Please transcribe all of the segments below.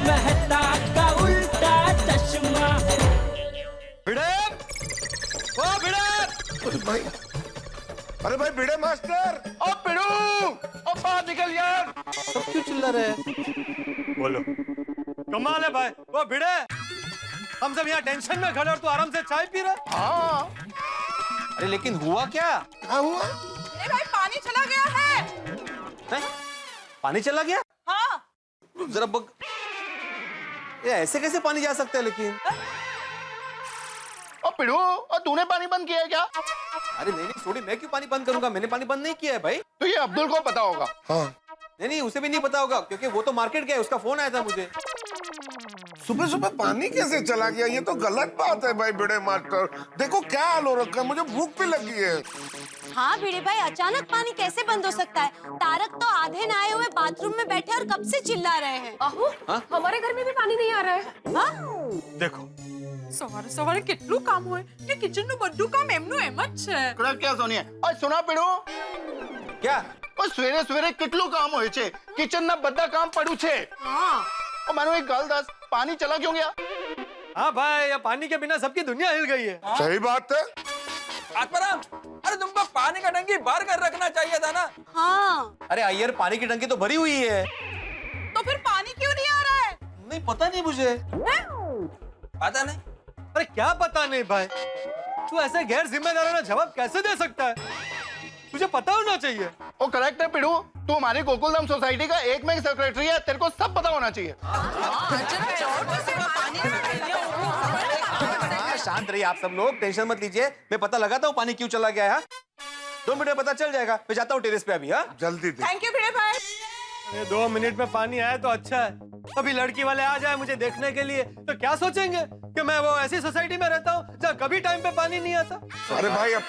मेहता का उल्टा चश्मा। भिड़े, ओ भिड़े! भाई, अरे भाई भिड़े मास्टर, ओ भिड़ू, ओ बाहर निकल यार! सब क्यों चिल्ला रहे हैं? बोलो। कमाल है भाई, वो भिड़े! हम सब यहाँ टेंशन में खड़े और तू आराम से चाय पी रहा? हाँ। अरे लेकिन हुआ क्या? क्या हुआ? अरे भाई पानी चला गया है। हैं? पानी चला गया? हाँ। जरा बग... ये ऐसे कैसे पानी जा सकता है लेकिन? ओ पिड़ू, और तूने पानी बंद किया है क्या? अरे नहीं नहीं छोड़ी, मैं क्यों पानी बंद करूंगा? मैंने पानी बंद नहीं किया है भाई। तो ये अब्दुल को पता होगा। हाँ। नहीं उसे भी नहीं पता होगा क्योंकि वो तो मार्केट गया, उसका फोन आया था मुझे। सुबह सुबह पानी कैसे चला गया? ये तो गलत बात है भाई भिड़े मास्टर। देखो क्या हाल हो रखा है, मुझे भूख भी लगी है। हाँ भिड़े भाई, अचानक पानी कैसे बंद हो सकता है? तारक तो आधे नहाए हुए बाथरूम में बैठे और कब से चिल्ला रहे हैं। हमारे घर में भी पानी नहीं आ रहा है। हाँ? देखो सवारे सवारे कितनु काम होए ये किचन નું બધું કામ એમનું એમ જ છે। क्या सोनिया? और सुना पिड़ू, क्या? और सवेरे सवेरे कितलू काम होए छे, किचन ना बड़ा काम पड़ू छे। हाँ। और मानो एक गल दस, पानी चला क्यों गया? हाँ भाई, ये पानी के बिना सबकी दुनिया हिल गई है। सही बात है। आत्माराम, अरे तुमको पानी का टंकी भर कर रखना चाहिए था ना। हाँ। अरे अय्यर, पानी की टंकी तो भरी हुई है। तो फिर पानी क्यों नहीं आ रहा है? नहीं पता नहीं मुझे। पता नहीं। अरे क्या पता नहीं भाई, तू ऐसे गैर जिम्मेदाराना जवाब कैसे दे सकता है? तुझे पता होना चाहिए। वो करेक्ट है पिड़ू, तू हमारी गोकुलधाम सोसाइटी का एकमेव सेक्रेटरी है, तेरे को सब पता होना चाहिए। शांत रहिए आप सब लोग, टेंशन मत लीजिए। मैं पता लगाता हूँ पानी क्यों चला गया है। 2 मिनट में पता चल जाएगा। मैं जाता हूँ टेरेस पे अभी। हाँ जल्दी दे। थैंक यू भिड़े भाई। 2 मिनट में पानी आया तो अच्छा है। अभी लड़की वाले आ जाए मुझे देखने के लिए तो क्या सोचेंगे कि मैं वो ऐसी सोसाइटी में रहता हूँ जहाँ कभी टाइम पे पानी नहीं आता। अरे भाई अब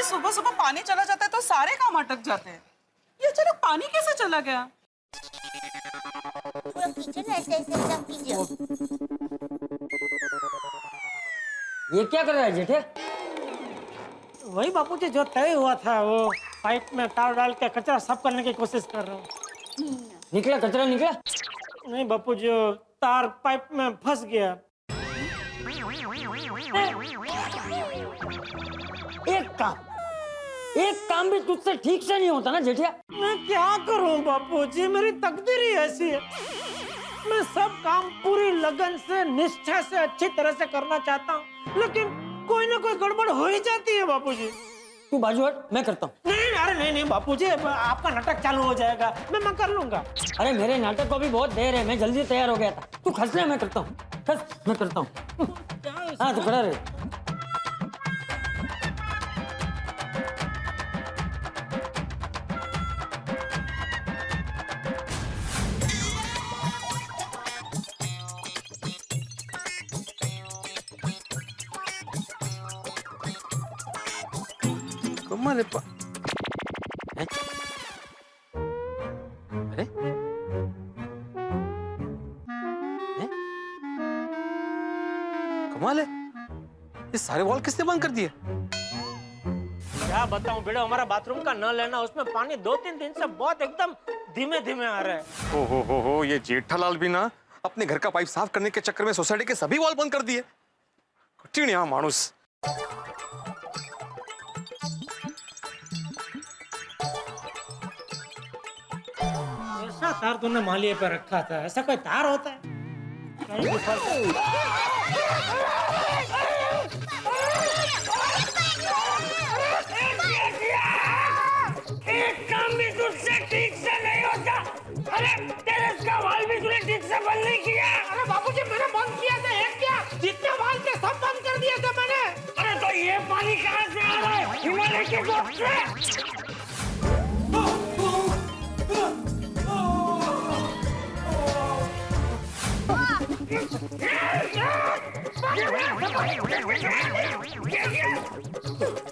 सुबह सुबह पानी चला जाता है तो सारे काम अटक जाते हैं। ये अचानक पानी कैसे चला गया? पूरा किचन ऐसे ऐसे एकदम कीजिए। ये क्या कर रहा है जेठे? वही बापूजी जो तय हुआ था, वो पाइप में तार डाल के कचरा साफ करने की कोशिश कर रहा हूँ। निकला कचरा निकला? नहीं बापूजी, तार पाइप में फंस गया। एक काम भी तुझसे ठीक से नहीं होता ना जेठिया? मैं क्या करूँ बापूजी, मेरी तकदीर ही ऐसी है। मैं सब काम पूरी लगन से, निष्ठा से, अच्छी तरह से करना चाहता हूँ, लेकिन कोई ना कोई गड़बड़ हो ही जाती है बापूजी। तू बाजू हट, मैं करता हूँ। नहीं अरे नहीं बापूजी, आपका नाटक चालू हो जाएगा, मैं कर लूंगा। अरे मेरे नाटक को भी बहुत देर है, मैं जल्दी तैयार हो गया था। तू खस ले, मैं करता हूँ। खस, मैं करता हूँ। हाँ तू खड़ा रहे। कमाल है। अरे कमाल है, ये सारे वॉल किसने बंद कर दिए? क्या बताऊं बेटा, हमारा बाथरूम का नल है ना, उसमें पानी 2-3 दिन से बहुत एकदम धीमे धीमे आ रहा है। हो ये जेठालाल भी ना अपने घर का पाइप साफ करने के चक्कर में सोसाइटी के सभी वॉल बंद कर दिए। कठिन यहाँ मानुस। ऐसा तार तूने मालिये पे रखा था, ऐसा कोई तार होता है? एक काम भी तुझसे ठीक से नहीं होता। अरे टेरेस का वाल भी तूने ठीक से बंद नहीं किया। अरे बापूजी, मैंने बंद किया था, एक क्या जितने वाल थे सब बंद कर दिए थे मैंने। अरे तो ये पानी कहाँ से आ रहा है? हिमालय के गोद से।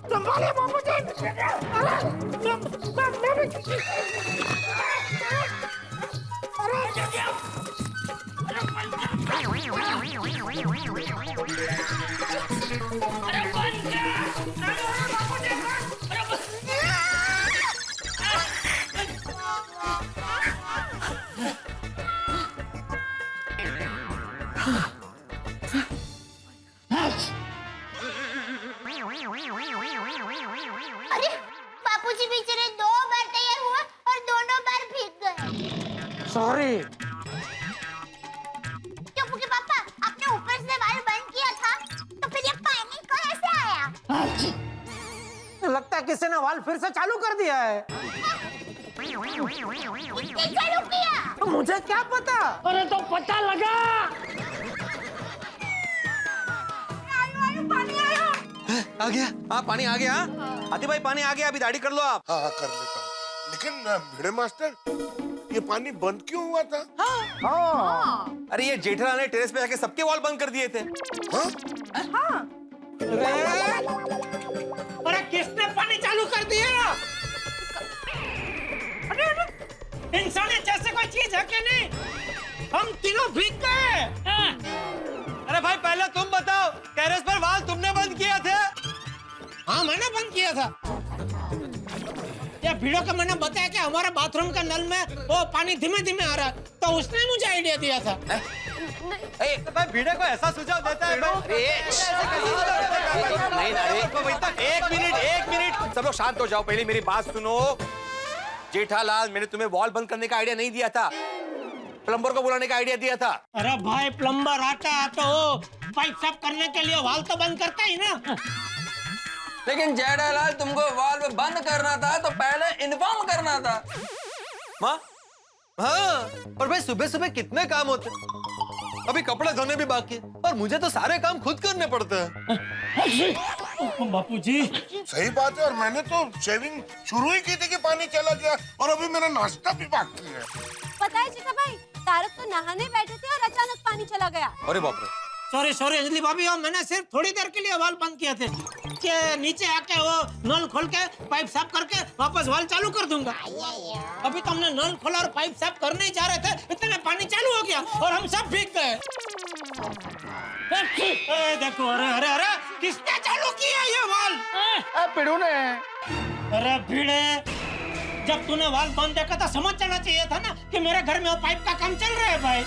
संभालिए बापूजी। अरे बापूजी बेचारे 2 बार तैयार हुआ और दोनों बार भीग गए। सॉरी। टप्पू के पापा, आपने ऊपर से वाल बंद किया था, तो फिर ये पानी कहाँ से आया? लगता है किसी ने वाल फिर से चालू कर दिया है। किसने चालू किया? मुझे क्या पता। अरे तो पता लगा। पानी आया। आ गया। हाँ पानी आ गया। हाथी भाई पानी आ गया, अभी दाढ़ी कर लो आप। हाँ कर लेता हूँ। लेकिन भिड़े मास्टर, ये पानी बंद क्यों हुआ था? अरे ये जेठालाल ने टेरेस पे जाके सबके वॉल बंद कर दिए थे। हाँ? अरे किसने पानी चालू कर दिया? इंसान जैसे कोई चीज है कि नहीं? हम तीनों भीग गए। अरे भाई पहले तुम बताओ, टेरेस पर वाल तुमने बंद किए थे? हाँ मैंने बंद किया था। ये भिड़ो का मैंने बताया कि हमारे बाथरूम का नल में वो पानी धीमे धीमे आ रहा, तो उसने मुझे आइडिया दिया था। भाई भिड़े को ऐसा सुझाव देता है? एक मिनट सब लोग शांत हो जाओ। पहले मेरी बात सुनो। जेठालाल, मैंने तुम्हें वॉल बंद करने का आइडिया नहीं दिया था, प्लम्बर को बुलाने का आइडिया दिया था। अरे भाई प्लम्बर आता है तो वो पाइप साफ करने के लिए वाल तो बंद करता ही ना। लेकिन जेठालाल, तुमको वाल्व बंद करना था तो पहले इन्फॉर्म करना था। माँ? हाँ, और भाई सुबह सुबह कितने काम होते, अभी कपड़े धोने भी बाकी है, और मुझे तो सारे काम खुद करने पड़ते हैं। बापूजी सही बात है। और मैंने तो शेविंग शुरू ही की थी कि पानी चला गया, और अभी मेरा नाश्ता भी बाकी है। पता है जीता भाई, तारक तो नहाने बैठे थे और अचानक पानी चला गया। अरे बाप रे। सॉरी सॉरी अंजलि भाभी, और मैंने सिर्फ थोड़ी देर के लिए वाल बंद किए थे कि नीचे आके वो नल खोल के पाइप साफ करके वापस वाल चालू कर दूंगा। अभी तो हमने नल खोला और पाइप साफ करने ही जा रहे थे, इतने में पानी चालू हो गया और हम सब भीग गए। देखो, अरे अरे अरे किसने चालू किया ये वाल? पिड़ू ने। अरे भिड़े, जब तूने वाल बंद देखा था समझ जाना चाहिए था ना कि मेरे घर में वो पाइप का काम चल रहा है भाई।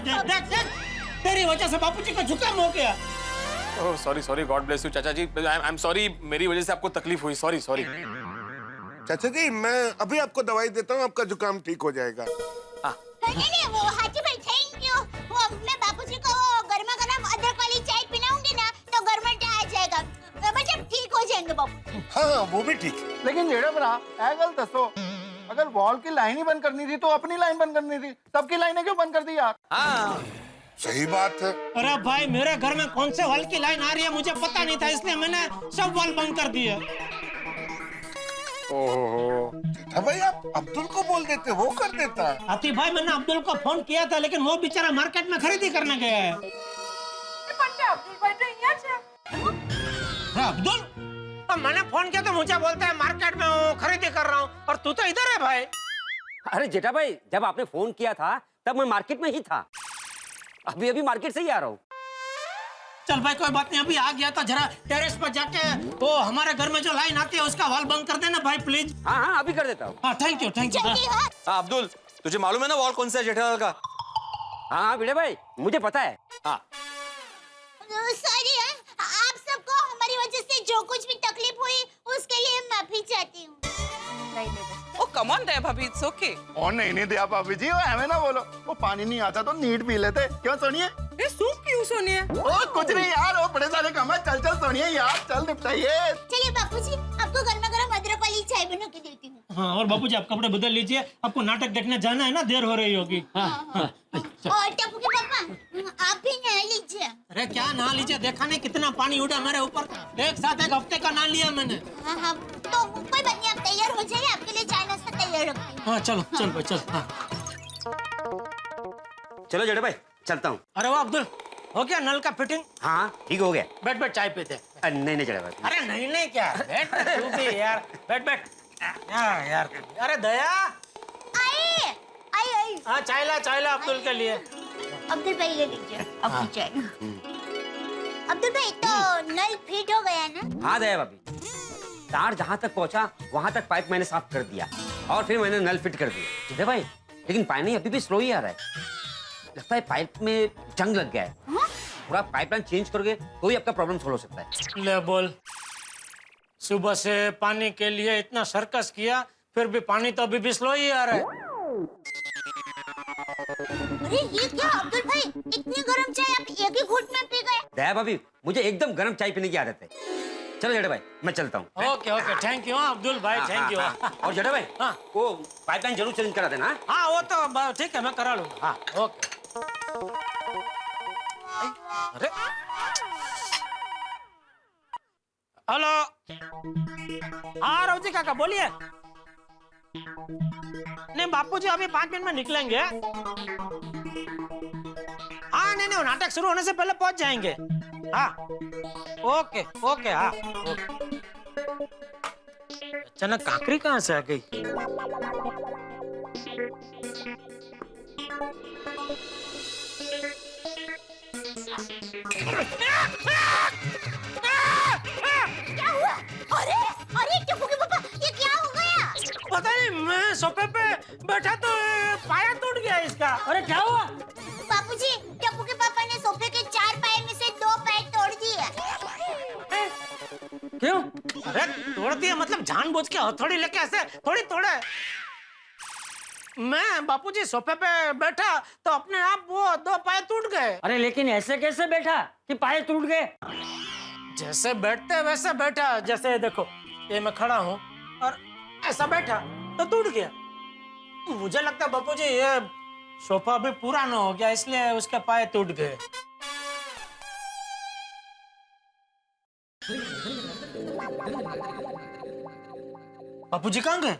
देख देख, तेरी वजह से बापूजी का जुकाम हो गया। Oh sorry sorry, God bless you चाचा जी। आई एम सॉरी, मेरी वजह से आपको तकलीफ हुई। Sorry sorry. चाचा जी, मैं अभी आपको दवाई देता हूँ, आपका जुकाम ठीक हो जाएगा। नहीं, वो हाथी भाई थैंक यू। वो मैं बापूजी को गर्मा गर्म अदरक वाली चाय पिलाऊंगी ना, तो गर्माहट आ जाएगा, मतलब ठीक हो जाएंगे बापू। हाँ वो भी ठीक है। लेकिन जेड़ा बरा है गल दसो, अगर वॉल की लाइन ही बंद करनी थी तो अपनी लाइन बंद करनी थी, सबकी लाइनें क्यों बंद कर दी यार? हाँ सही बात है। अरे भाई, मेरे घर में कौन से वाल की लाइन आ रही है मुझे पता नहीं था, इसलिए मैंने सब वाल बंद कर दिए। ओहो, जेठा भाई आप अब्दुल को बोल देते, वो कर देता। हाथी भाई, मैंने अब्दुल को फोन किया था, लेकिन वो बेचारा मार्केट में खरीदी करने गया है। अब्दुल भाई तो यहाँ से। अब्दुल, अब मैंने फोन किया तो मुझे बोलता है मार्केट में हूँ, खरीदी कर रहा हूँ, और तू तो इधर है भाई। अरे जेठा भाई, जब आपने फोन किया था तब मैं मार्केट में ही था, अभी अभी मार्केट से ही आ रहा हूँ। चल भाई कोई बात नहीं, अभी आ गया था, जरा टेरेस पर जाके वो हमारे घर में जो लाइन आती है उसका वाल बंद कर देना भाई प्लीज। हाँ हाँ अभी कर देता हूँ। हाँ थैंक यू थैंक यू। हाँ अब्दुल, तुझे मालूम है ना वॉल कौन सा है जेठालाल का? हाँ हाँ भिड़े भाई, मुझे पता है। हाँ सॉरी, आप सबको हमारी वजह से जो कुछ भी तकलीफ हुई उसके लिए माफी चाहती हूँ। ओ कम ऑन दया भाभी, इट्स ओके। और नहीं दिया भाभी जी, वो हमें ना बोलो, वो पानी नहीं आता तो नीट पी लेते, क्यों सोनिए? ये सूप क्यों सोनिए? ओ कुछ नहीं यार, वो बड़े सारे काम है, चल चल सोनिए यार, चल निपटाइए। चलिए बापूजी, आपको गर्मा गर्म अदरक वाली चाय बना के देती हूँ। हाँ, और बाबूजी आप कपड़े बदल लीजिए, आपको नाटक देखने जाना है ना, देर हो रही होगी। हाँ, हाँ, और टप्पू के पापा, आप भी नहा लीजिए। अरे क्या नहा लीजिए, देखा नहीं कितना पानी उड़ा मेरे ऊपर, एक साथ एक हफ्ते का नहा लिया मैंने। हाँ, तो कोई बात नहीं, आप तैयार हो जाइए, आपके लिए चाय नाश्ता तैयार रखती हूँ। हाँ चलो चल भाई चल। हाँ चलो जेठा भाई चलता हूँ। अरे वाह अब्दुल, हो गया नल का फिटिंग? हाँ ठीक हो गया। बैठ बैठ चाय पीते। नहीं नहीं जेठा भाई। अरे नहीं नहीं क्या, बैठ तू भी यार, बैठ बैठ यार। अरे दया आई आई आई। हाँ चाय ला अब्दुल के लिए। अब्दुल भाई ले लीजिए अपनी चाय। अब्दुल भाई तो नल फिट हो गया ना? हाँ दया भाभी, तार जहाँ तक पहुँचा वहाँ तक पाइप मैंने साफ कर दिया और फिर मैंने नल फिट कर दिया। जेठा भाई लेकिन पानी अभी भी स्लो ही आ रहा है। लगता है पाइप में जंग लग गया है। पूरा पाइपलाइन चेंज करोगे तो ही आपका प्रॉब्लम सॉल्व हो सकता है। ले बोल, सुबह से पानी के लिए इतना सर्कस किया, फिर भी पानी तो अभी भी स्लो ही आ रहा है। अरे ये क्या अब्दुल भाई, इतनी गर्म चाय आप एक ही घूंट में पी गए? दया भाभी, मुझे एकदम गर्म चाय पीने की आदत है। चलो जेठा भाई, मैं चलता हूँ। Okay okay, thank you Abdul भाई, थैंक यू। और जेठा भाई, हाँ। वो पाइपलाइन जरूर चेंज करा देना। हाँ वो तो ठीक है, मैं करा लूंगा। हाँ ओके। अरे हेलो, हाँ रवजी काका बोलिए। नहीं बापूजी अभी 5 मिनट में निकलेंगे। हाँ नहीं नहीं, नाटक शुरू होने से पहले पहुंच जाएंगे। हाँ ओके ओके। हाँ ओके। अचानक काकरी कहाँ से आ गई? क्या हुआ? अरे अरे टप्पू के पापा, ये क्या हो गया? पता नहीं, मैं सोफे पे बैठा तो पाया टूट गया इसका। अरे क्या हुआ? बापूजी, टप्पू के पापा ने सोफे के 4 पाए में से 2 पाए तोड़ दिए। क्यों? अरे तोड़ दिया मतलब जानबूझ के हथौड़ी लेके ऐसे थोड़ी तोड़े। मैं बापूजी सोफे पे बैठा तो अपने आप वो 2 पाए टूट गए। अरे लेकिन ऐसे कैसे बैठा कि पाए टूट गए? जैसे बैठते वैसे बैठा, जैसे देखो ये मैं खड़ा हूँ और ऐसा बैठा तो टूट गया। मुझे लगता है बापूजी ये सोफा अभी पुराना हो गया, इसलिए उसके पाए टूट गए। बापूजी कहाँ गए?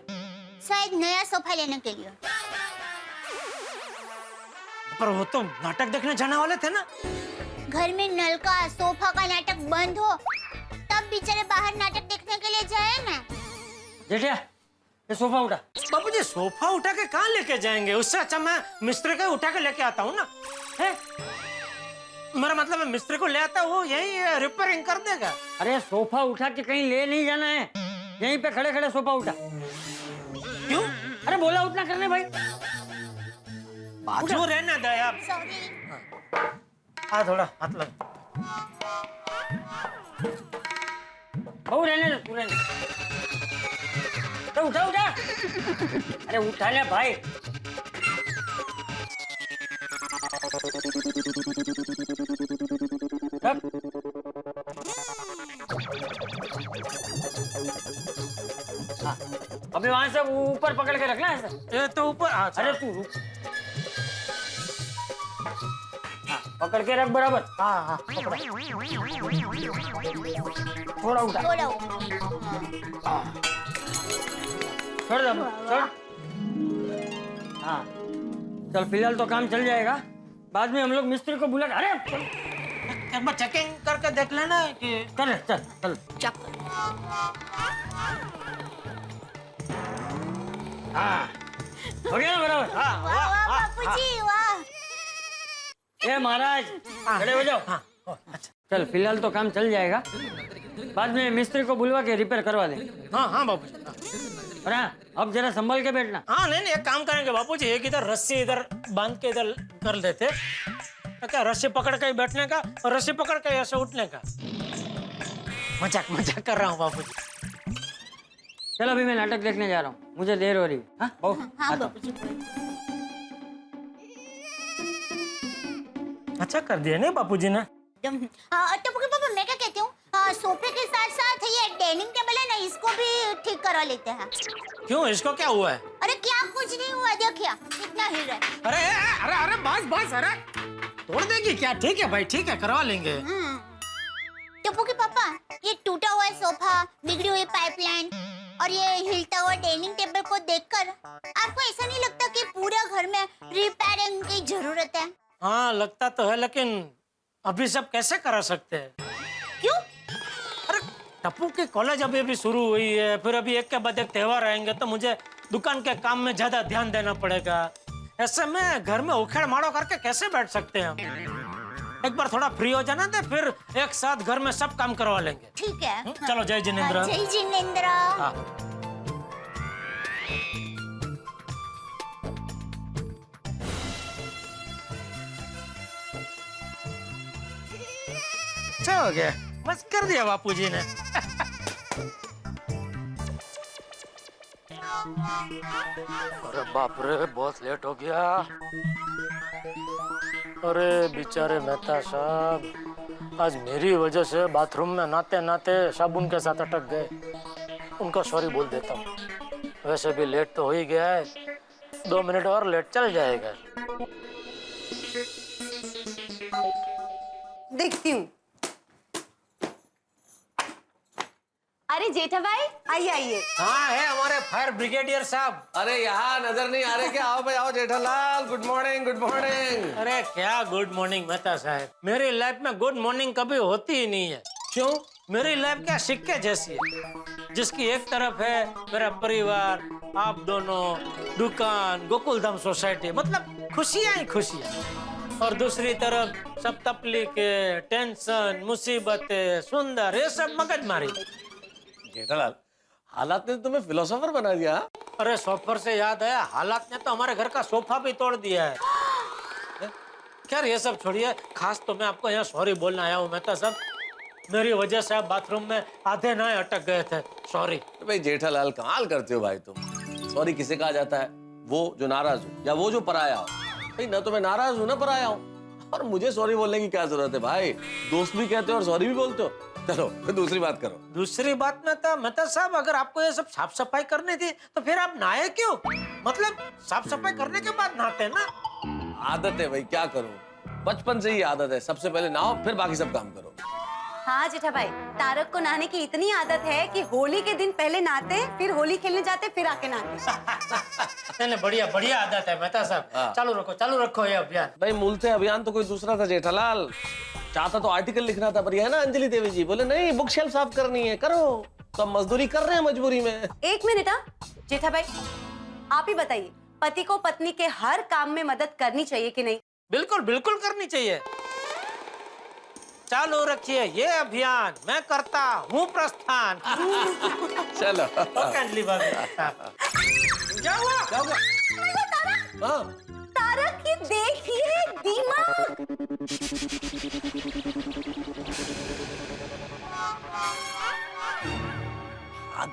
शायद नया सोफा लेने के लिए। पर वो तो नाटक देखने जाने वाले थे ना। घर में नल का सोफा का नाटक बंद हो तब बेचारे बाहर नाटक देखने के लिए जाए ना। जेठिया, ये सोफा उठा। बापूजी सोफा उठा के कहाँ लेके जाएंगे? उससे अच्छा मैं मिस्त्री को उठा के लेके आता हूँ ना। है? मेरा मतलब है मिस्त्री को ले आता हूँ, यही रिपेयरिंग कर देगा। अरे सोफा उठा के कहीं ले नहीं जाना है, यहीं पे खड़े खड़े सोफा उठा। क्यों? अरे बोला उतना करने भाई। बाजू रहना दया। सॉरी। हाँ थोड़ा हाथ लग। बहु रहने दे, तू रहने। तो उठा उठा। अरे उठा ले भाई। रख। हाँ, अभी वहां से ऊपर पकड़ के रखना ऐसा। ये तो ऊपर। अरे तू रुक। हाँ, पकड़ के रख बराबर। हाँ हाँ पकड़ा। थोड़ा उठा। थोड़ा। छोड़ दे, छोड़। हाँ चल, फिलहाल तो काम चल जाएगा, बाद में हम लोग मिस्त्री को बुला। अरे एक बार चेकिंग करके देख लेना कि कर। चल चल। हाँ हो गया ना बराबर। हाँ वाह वाह बापूजी वाह। ए महाराज, खड़े हो जाओ। हाँ अच्छा। चल फिलहाल तो काम चल जाएगा, बाद में मिस्त्री को बुलवा के रिपेयर करवा देंगे। हाँ हाँ बापूजी। और हाँ, अब जरा संभल के बैठना। हाँ नहीं नहीं, एक काम करेंगे बापूजी, एक इधर रस्सी इधर बांध के इधर कर देते। क्या रस्सी पकड़ के बैठने का और रस्सी पकड़ के ऐसे उठने का। मजाक मजाक कर रहा हूँ बापूजी। चलो अभी मैं नाटक देखने जा रहा हूँ, मुझे देर हो रही है। हाँ बहू, हाँ आता हूँ। बापूजी। अच्छा कर दिया नहीं बापूजी ने। टप्पू के पापा, मैं क्या कहती हूँ, सोफे के साथ साथ ये डाइनिंग टेबल है ना, इसको भी ठीक करवा लेते हैं। क्यों, इसको क्या हुआ है? अरे क्या कुछ नहीं हुआ, देखिए कितना हिल रहा है। अरे अरे अरे बस बस, अरे तोड़ देगी क्या? ठीक है भाई, ठीक है करवा लेंगे। टप्पू के पापा, ये टूटा हुआ सोफा, बिगड़ी हुई पाइपलाइन और ये हिलता हुआ डाइनिंग टेबल को देखकर आपको ऐसा नहीं लगता कि पूरा घर में रिपेयरिंग की जरूरत है? हाँ लगता तो है, लेकिन अभी सब कैसे करा सकते हैं? क्यों? अरे टप्पू की कॉलेज अभी शुरू हुई है, फिर अभी एक के बाद एक त्योहार आएंगे तो मुझे दुकान के काम में ज्यादा ध्यान देना पड़ेगा। ऐसे में घर में उखेड़ मारो करके कैसे बैठ सकते हैं हम? एक बार थोड़ा फ्री हो जाना दे, फिर एक साथ घर में सब काम करवा लेंगे। ठीक है। चलो जय जिनेंद्र। जय जिनेंद्र। हाँ। अच्छा हो गया, बस कर दिया बापूजी ने। अरे बाप रे, बहुत लेट हो गया। अरे बेचारे मेहता साहब, आज मेरी वजह से बाथरूम में नहाते नहाते साबुन के साथ अटक गए। उनको सॉरी बोल देता हूँ। वैसे भी लेट तो हो ही गया है, 2 मिनट और लेट चल जाएगा। देखती हूँ। अरे जेठा भाई, आइए आइए। हाँ है हमारे फायर ब्रिगेडियर साहब। अरे यहाँ नजर नहीं आ रहे क्या? आओ भाई आओ Jethalal, good morning good morning. अरे क्या गुड मॉर्निंग मेहता साहब, मेरी लाइफ में गुड मॉर्निंग कभी होती ही नहीं है। क्यों? मेरी लाइफ क्या सिक्के जैसी है, जिसकी एक तरफ है मेरा परिवार, आप दोनों, दुकान, गोकुलधाम सोसाइटी, मतलब खुशियां ही खुशियां, और दूसरी तरफ सब तकलीफें, टेंशन, मुसीबतें, सुंदर, ये सब मगजमारी। जेठालाल, हालात ने तुम्हें फिलोसोफर बना दिया। अरे सोफर से याद है, हालात ने तो हमारे घर का सोफा भी तोड़ दिया है। खैर ये सब छोड़िए, खास तो मैं आपको यहाँ सॉरी बोलने आया हूँ मेहता साहब। मेरी वजह से आप बाथरूम में आधे नहाए अटक गए थे, सॉरी। भाई जेठालाल कमाल करते हो भाई तुम। सॉरी किसे कहा जाता है? वो जो नाराज हो या वो जो पराया हो। भाई ना तो मैं नाराज हूँ ना पराया हूँ, और मुझे सॉरी बोलने की क्या जरूरत है भाई? दोस्त भी कहते हो और सॉरी भी बोलते हो। चलो फिर दूसरी बात करो। दूसरी बात में तो मेहता साहब, अगर आपको ये सब साफ सफाई करनी थी तो फिर आप नहाए क्यों? मतलब साफ सफाई करने के बाद नहाते ना। आदत है भाई, क्या करूं, बचपन से ही आदत है। सबसे पहले नहाओ फिर बाकी सब काम करो। हाँ जेठा भाई, तारक को नहाने की इतनी आदत है कि होली के दिन पहले नहाते, फिर होली खेलने जाते, फिर आके नहाते। नहीं बढ़िया बढ़िया आदत है मेहता साहब। चालू रखो ये अभियान। भाई मूलते अभियान तो कोई दूसरा था जेठालाल। चाहता तो आर्टिकल लिखना था, पर ये है ना अंजलि देवी जी बोले नहीं, बुक शेल्फ साफ करनी है, करो। तो हम मजदूरी कर रहे हैं मजबूरी में। एक मिनट। हाँ जेठा भाई, आप ही बताइए, पति को पत्नी के हर काम में मदद करनी चाहिए कि नहीं? बिल्कुल बिल्कुल करनी चाहिए। चालू रखिए ये अभियान, मैं करता हूँ प्रस्थान। चलो ओके अंजलि भाभी। क्या हुआ? क्या होगा? हाँ तारक ये देखिए दिमाग।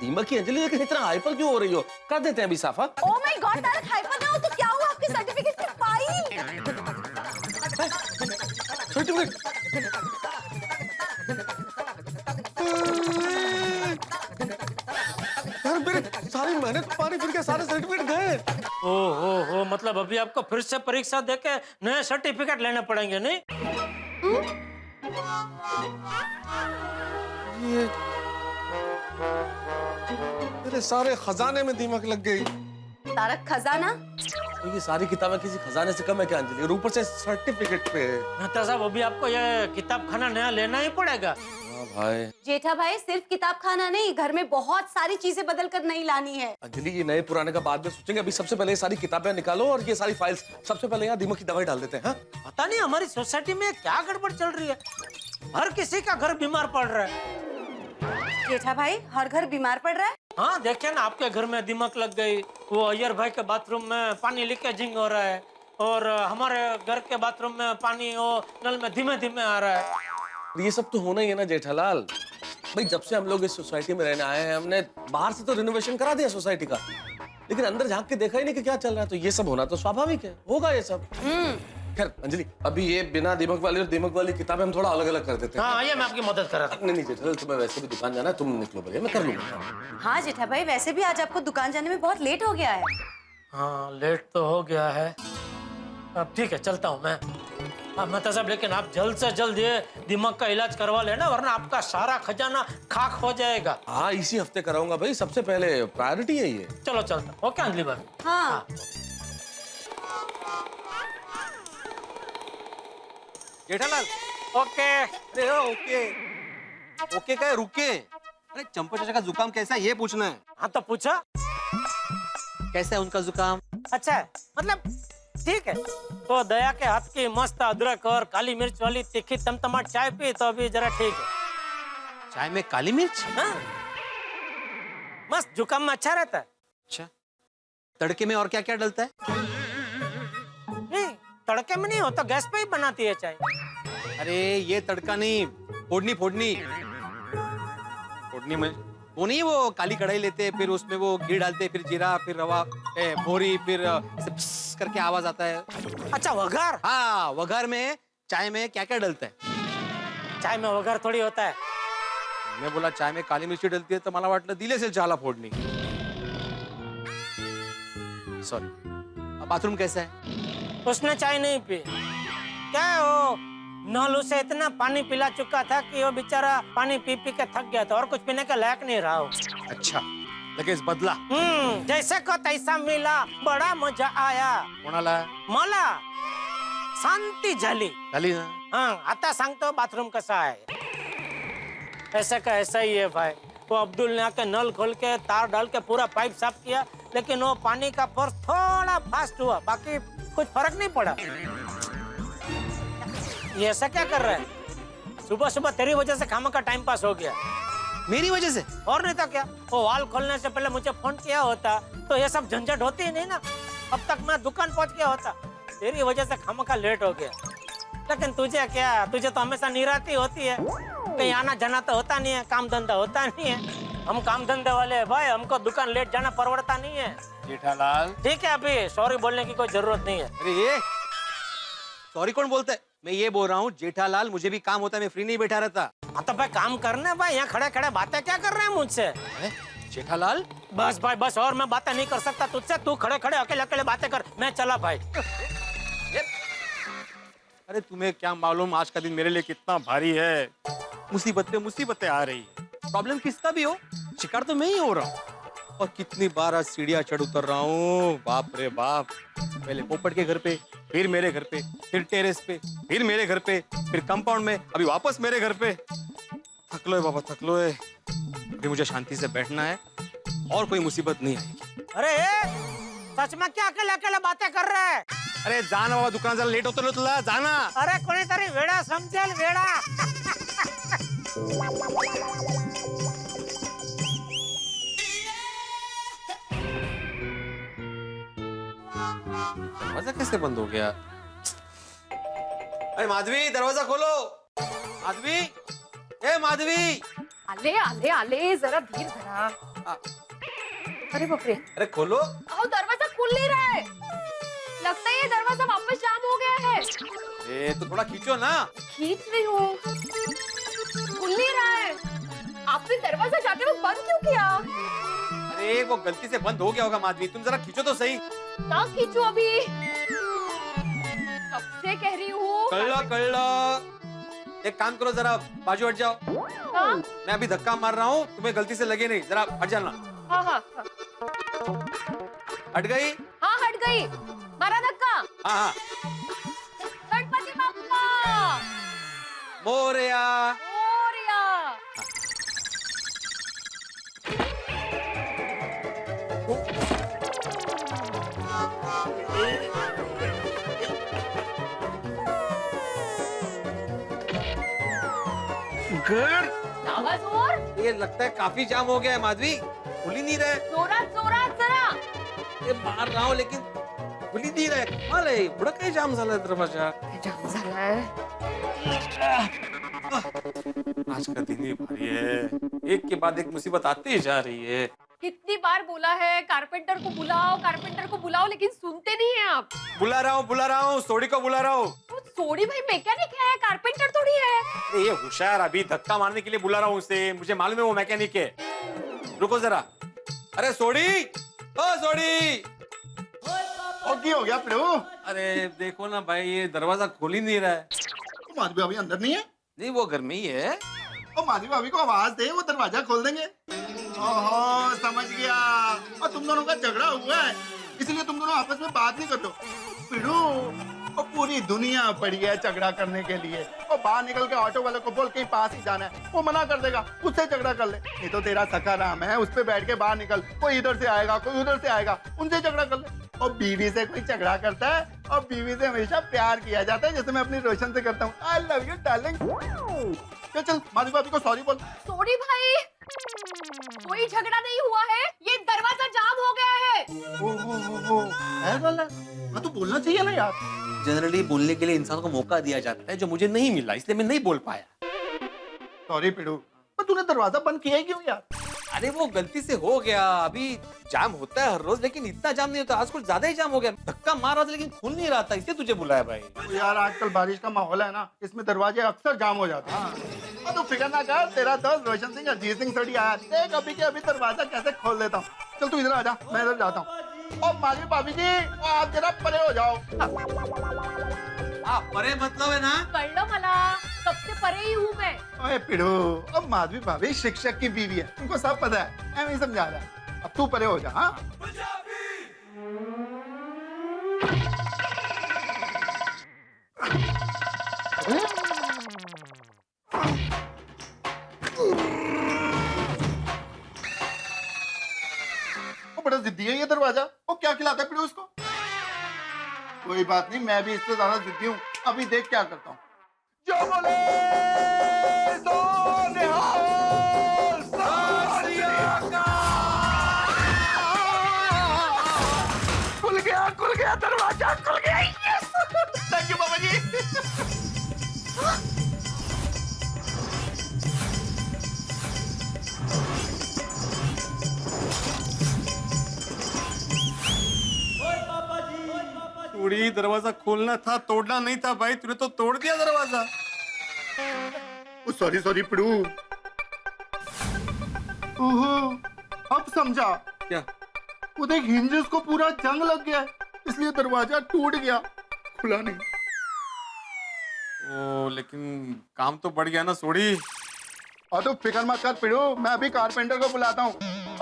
दीमक की अंजलि, लेकिन इतना हाइपर क्यों हो रही हो? कर देते हैं अभी साफा। Oh my God, Tarak hyper ना हो तो क्या हुआ? आपके सर्टिफिकेट की फाइल। यार मेरे सारी मेहनत पानी फिर के सारे सर्टिफिकेट गए। हो मतलब अभी आपको फिर से परीक्षा देके नए सर्टिफिकेट लेने पड़ेंगे नहीं? मेरे सारे खजाने में दीमक लग गई। तारक खजाना? तो ये सारी किताबें किसी खजाने से कम है क्या अंजलि? और ऊपर से सर्टिफिकेट पे। मेहता साहब अभी आपको ये किताब खाना नया लेना ही पड़ेगा। हाँ भाई। जेठा भाई सिर्फ किताब खाना नहीं, घर में बहुत सारी चीजें बदल कर नहीं लानी है। अंजलि ये नए पुराने का बाद में सोचेंगे, अभी सबसे पहले ये सारी किताबें निकालो और ये सारी फाइल्स सबसे पहले यहाँ दीमक की दवाई डाल देते हैं। हाँ? पता नहीं हमारी सोसाइटी में क्या गड़बड़ चल रही है, हर किसी का घर बीमार पड़ रहा है। जेठा भाई हर घर बीमार पड़ रहा है? हाँ देखिए ना, आपके घर में दीमक लग गई, वो अय्यर भाई के बाथरूम में पानी लीकेजिंग हो रहा है, और हमारे घर के बाथरूम में पानी वो नल में धीमे धीमे आ रहा है। ये सब तो होना ही है ना जेठालाल। भाई जब से हम लोग इस सोसाइटी में रहने आए हैं, हमने बाहर से तो रिनोवेशन करा दिया सोसाइटी का, लेकिन अंदर झांक के देखा ही नहीं कि क्या चल रहा है। तो ये सब होना तो स्वाभाविक है, होगा ये सब। खैर अंजलि, अभी ये बिना दीमक वाली और दीमक वाली किताबें हम थोड़ा अलग अलग कर देते हैं। हाँ आइए, मैं आपकी मदद कर रहा था। नहीं जेठालाल, तुम्हें वैसे भी दुकान जाना है, तुम निकलो भैया, मैं कर लूंगा। हाँ जेठा भाई, वैसे भी आज आपको दुकान जाने में बहुत लेट हो गया है। हाँ लेट तो हो गया है, अब ठीक है चलता हूँ मैं। मेहता साहब लेकिन आप जल्द से जल्द ये दिमाग का इलाज करवा लेना, वरना आपका सारा खजाना खाक हो जाएगा। हाँ इसी हफ्ते कराऊंगा भाई, सबसे पहले प्रायोरिटी है ये। चलो चलता। ओके अंजलि भाई। हाँ। जेठालाल ओके। अरे ओके ओके क्या रुके? अरे चंपा चाचा का जुकाम कैसा है ये पूछना है। हाँ तो पूछा, कैसा है उनका जुकाम? अच्छा है, मतलब ठीक है। तो दया के हाथ की मस्त अदरक और काली मिर्च वाली तीखी तमतमाट चाय पी तो अभी जरा ठीक है। चाय में काली मिर्च? हाँ? मस्त जुकाम में अच्छा रहता है। अच्छा, तड़के में और क्या क्या डलता है? नहीं तड़के में नहीं होता, गैस पे ही बनाती है चाय। अरे ये तड़का नहीं, फोड़नी फोड़नी फोड़नी में वो नहीं, वो काली कढ़ाई लेते, फिर उसमें वो घी डालते, फिर जीरा, फिर रवा, मोहरी, फिर ऐसे प्स करके आवाज आता है। अच्छा वघार। हाँ, वघार में चाय में क्या क्या डलता है? चाय में वघार थोड़ी होता है। मैं बोला चाय में काली मिर्ची डलती है, तो मला वाटलं दिली असेल चहाला फोडणी। सॉरी। बाथरूम कैसा है? उसने चाय नहीं पी। क्या है वो नल उसे इतना पानी पिला चुका था कि वो बेचारा पानी पी पी के थक गया था और कुछ पीने का लायक नहीं रहा हो। अच्छा, लगेच बदला। जैसे को तैसा मिला, बड़ा मजा आया। कोणाला? मला शांती झाली। झाली ना? हाँ, आता सांगतो बाथरूम कसा है। ऐसा का ऐसा ही है भाई। वो अब्दुल ने आके नल खोल के तार डाल के पूरा पाइप साफ किया, लेकिन वो पानी का फोर्स थोड़ा फास्ट हुआ, बाकी कुछ फर्क नहीं पड़ा। ये ऐसा क्या कर रहा है? सुबह सुबह तेरी वजह से खामा का टाइम पास हो गया। मेरी वजह से? और नहीं तो क्या। वो वाल खोलने से पहले मुझे फोन किया होता तो ये सब झंझट होती ही नहीं ना। अब तक मैं दुकान पहुंच गया होता। तेरी वजह से खामा का लेट हो गया। लेकिन तुझे क्या, तुझे तो हमेशा निराती होती है, कहीं आना जाना तो होता नहीं है, काम धंधा होता नहीं है। हम काम धंधे वाले हैं भाई, हमको दुकान लेट जाना परवड़ता नहीं है। जेठालाल, ठीक है, अभी सॉरी बोलने की कोई जरूरत नहीं है। अरे ये सॉरी कौन बोलता है? मैं ये बोल रहा हूँ जेठालाल, मुझे भी काम होता है, मैं फ्री नहीं बैठा रहता। हाँ तो भाई काम करने भाई, यहाँ खड़े खड़े बातें क्या कर रहे हैं मुझसे? जेठालाल, बस भाई बस, और मैं बातें नहीं कर सकता तुझसे। तू खड़े खड़े अकेले अकेले बातें कर, मैं चला भाई। अरे तुम्हें क्या मालूम आज का दिन मेरे लिए कितना भारी है। मुसीबत पे मुसीबतें आ रही है। प्रॉब्लम किसका भी हो, शिकार तो मैं ही हो रहा हूँ। और कितनी बार आज सीढ़ियाँ चढ़ उतर रहा हूँ, बाप रे बाप। पहले पोपट के घर पे, फिर मेरे घर पे, फिर टेरेस पे, फिर मेरे घर पे, फिर कंपाउंड में, अभी वापस मेरे घर पे। थक लो है बाबा, थक लो है। अभी मुझे शांति से बैठना है और कोई मुसीबत नहीं आएगी। अरे सच में क्या अकेले अकेले बातें कर रहे हैं? अरे जाना बाबा, दुकान जरा लेट होतो तुला, जाना। अरे कोणीतरी वेडा समजेल, वेडा। दरवाजा कैसे बंद हो गया? अरे माधवी, दरवाजा खोलो। माधवी, ए माधवी। आले आले आले, जरा धीर धरा। अरे बापरे। अरे खोलो। अहो दरवाजा खुल नहीं रहा है। लगता है ये दरवाजा वापस जाम हो गया है। ए तो थोड़ा खींचो ना। खींच रही हूँ, खुल नहीं रहा है। आपने दरवाजा जाते वक्त बंद क्यों किया? अरे वो गलती से बंद हो गया होगा माधवी, तुम जरा खींचो तो सही। ना खींचो अभी, कब से कह रही हूँ। कल्ला। एक काम करो, जरा बाजू हट जाओ। हाँ? मैं अभी धक्का मार रहा हूँ, तुम्हें गलती से लगे नहीं, जरा हट जाना। हाँ हाँ हाँ। हट गई? हाँ हट गई। मारा धक्का। हाँ हाँ। गणपति बप्पा मोरया। मोरया। आवाज और? ये लगता है काफी जाम हो गया है माधवी, खुल ही नहीं रहा है। जोरात जोरात जरा। ये मार रहा हूँ लेकिन खुल ही नहीं रहा है। कमाल है, बड़ा काही जाम झाला है दरवाजा। जाम झाला है। आज का दिन ही भारी है, एक के बाद एक मुसीबत आती ही जा रही है। कितनी बार बोला है कारपेंटर को बुलाओ, लेकिन सुनते नहीं हैं आप। बुला रहा हूँ, सोडी को बुला रहा हूँ। सोडी भाई मैकेनिक है, कारपेंटर थोड़ी है। अरे ये होशियार, अभी धक्का मारने के लिए बुला रहा हूँ उसे, मुझे मालूम है वो मैकेनिक है। रुको जरा। अरे सोडी, ओ सोडी। और क्या हो गया प्रभु? अरे देखो ना भाई, ये दरवाजा खोल ही नहीं रहा है। माधवी भाभी अंदर नहीं है? नहीं, वो घर में ही है। और माधवी भाभी को आवाज दे, वो दरवाजा खोल देंगे। ओहो समझ गया, और तुम दोनों का झगड़ा हुआ है, इसलिए तुम दोनों आपस में बात नहीं करते। पिड़ू, और पूरी दुनिया पड़ी है झगड़ा करने के लिए। और बाहर निकल के ऑटो वाले को बोल कहीं पास ही जाना है, वो मना कर देगा, उससे झगड़ा कर ले। नहीं तो तेरा सखा राम है, उस पे बैठ के बाहर निकल, कोई इधर से आएगा कोई उधर से आएगा, उनसे झगड़ा कर ले। और बीवी से कोई झगड़ा करता है, और बीवी से हमेशा प्यार किया जाता है, जैसे मैं अपनी रोशन से करता हूँ। I love you darling. चल माधवी भाभी को सॉरी बोल। सोडी भाई, कोई झगड़ा नहीं हुआ है, ये दरवाजा जाम हो गया है। हाँ तो बोलना चाहिए ना यार। जनरली बोलने के लिए इंसान को मौका दिया जाता है, जो मुझे नहीं मिला, इसलिए मैं नहीं बोल पाया। सॉरी पिड़ू, पर तूने दरवाजा बंद किया ही क्यों यार? अरे वो गलती से हो गया, अभी जाम होता है हर रोज, लेकिन इतना जाम नहीं होता, आज कुछ ज्यादा ही जाम हो गया। धक्का मार रहा था लेकिन खुल नहीं रहा था, इसलिए तुझे बुलाया भाई। तो यार आजकल बारिश का माहौल है ना, इसमें दरवाजे अक्सर जाम हो जाते हैं। और तू फिक्र ना कर, तेरा दोस्त रोशन सिंह अजीत सिंह सड़ी आया, देख अभी के अभी दरवाजा कैसे खोल देता हूँ। चल तू इधर आ जा, मैं इधर जाता हूँ। और माली भाभी जी, आप जरा परे हो जाओ। परे मतलब है ना, कळलं मला, सबसे परे ही हूँ मैं। ओए पिड़ू, अब माधवी भाभी शिक्षक की बीवी है, उनको सब पता है, मैं नहीं समझा रहा। अब तू परे हो जा। हाँ वो बड़ा जिद्दी है ये दरवाजा। वो क्या खिलाता है पिड़ू उसको? कोई बात नहीं, मैं भी इससे ज्यादा जिद्दी हूँ। अभी देख क्या करता हूँ। जो बोले सो निहाल, खुल गया दरवाजा, खुल गया। थैंक यू बाबा जी। थोड़ी दरवाजा खोलना था, तोड़ना नहीं था भाई, तूने तो तोड़ दिया दरवाजा। Sorry sorry Pidu. ओहो, अब समझा। क्या? वो देख हिंजेस को पूरा जंग लग गया है, इसलिए दरवाजा टूट गया, खुला नहीं। ओ, लेकिन काम तो बढ़ गया ना सोड़ी। और तो फिक्र मत कर पिड़ू, मैं अभी कारपेंटर को बुलाता हूँ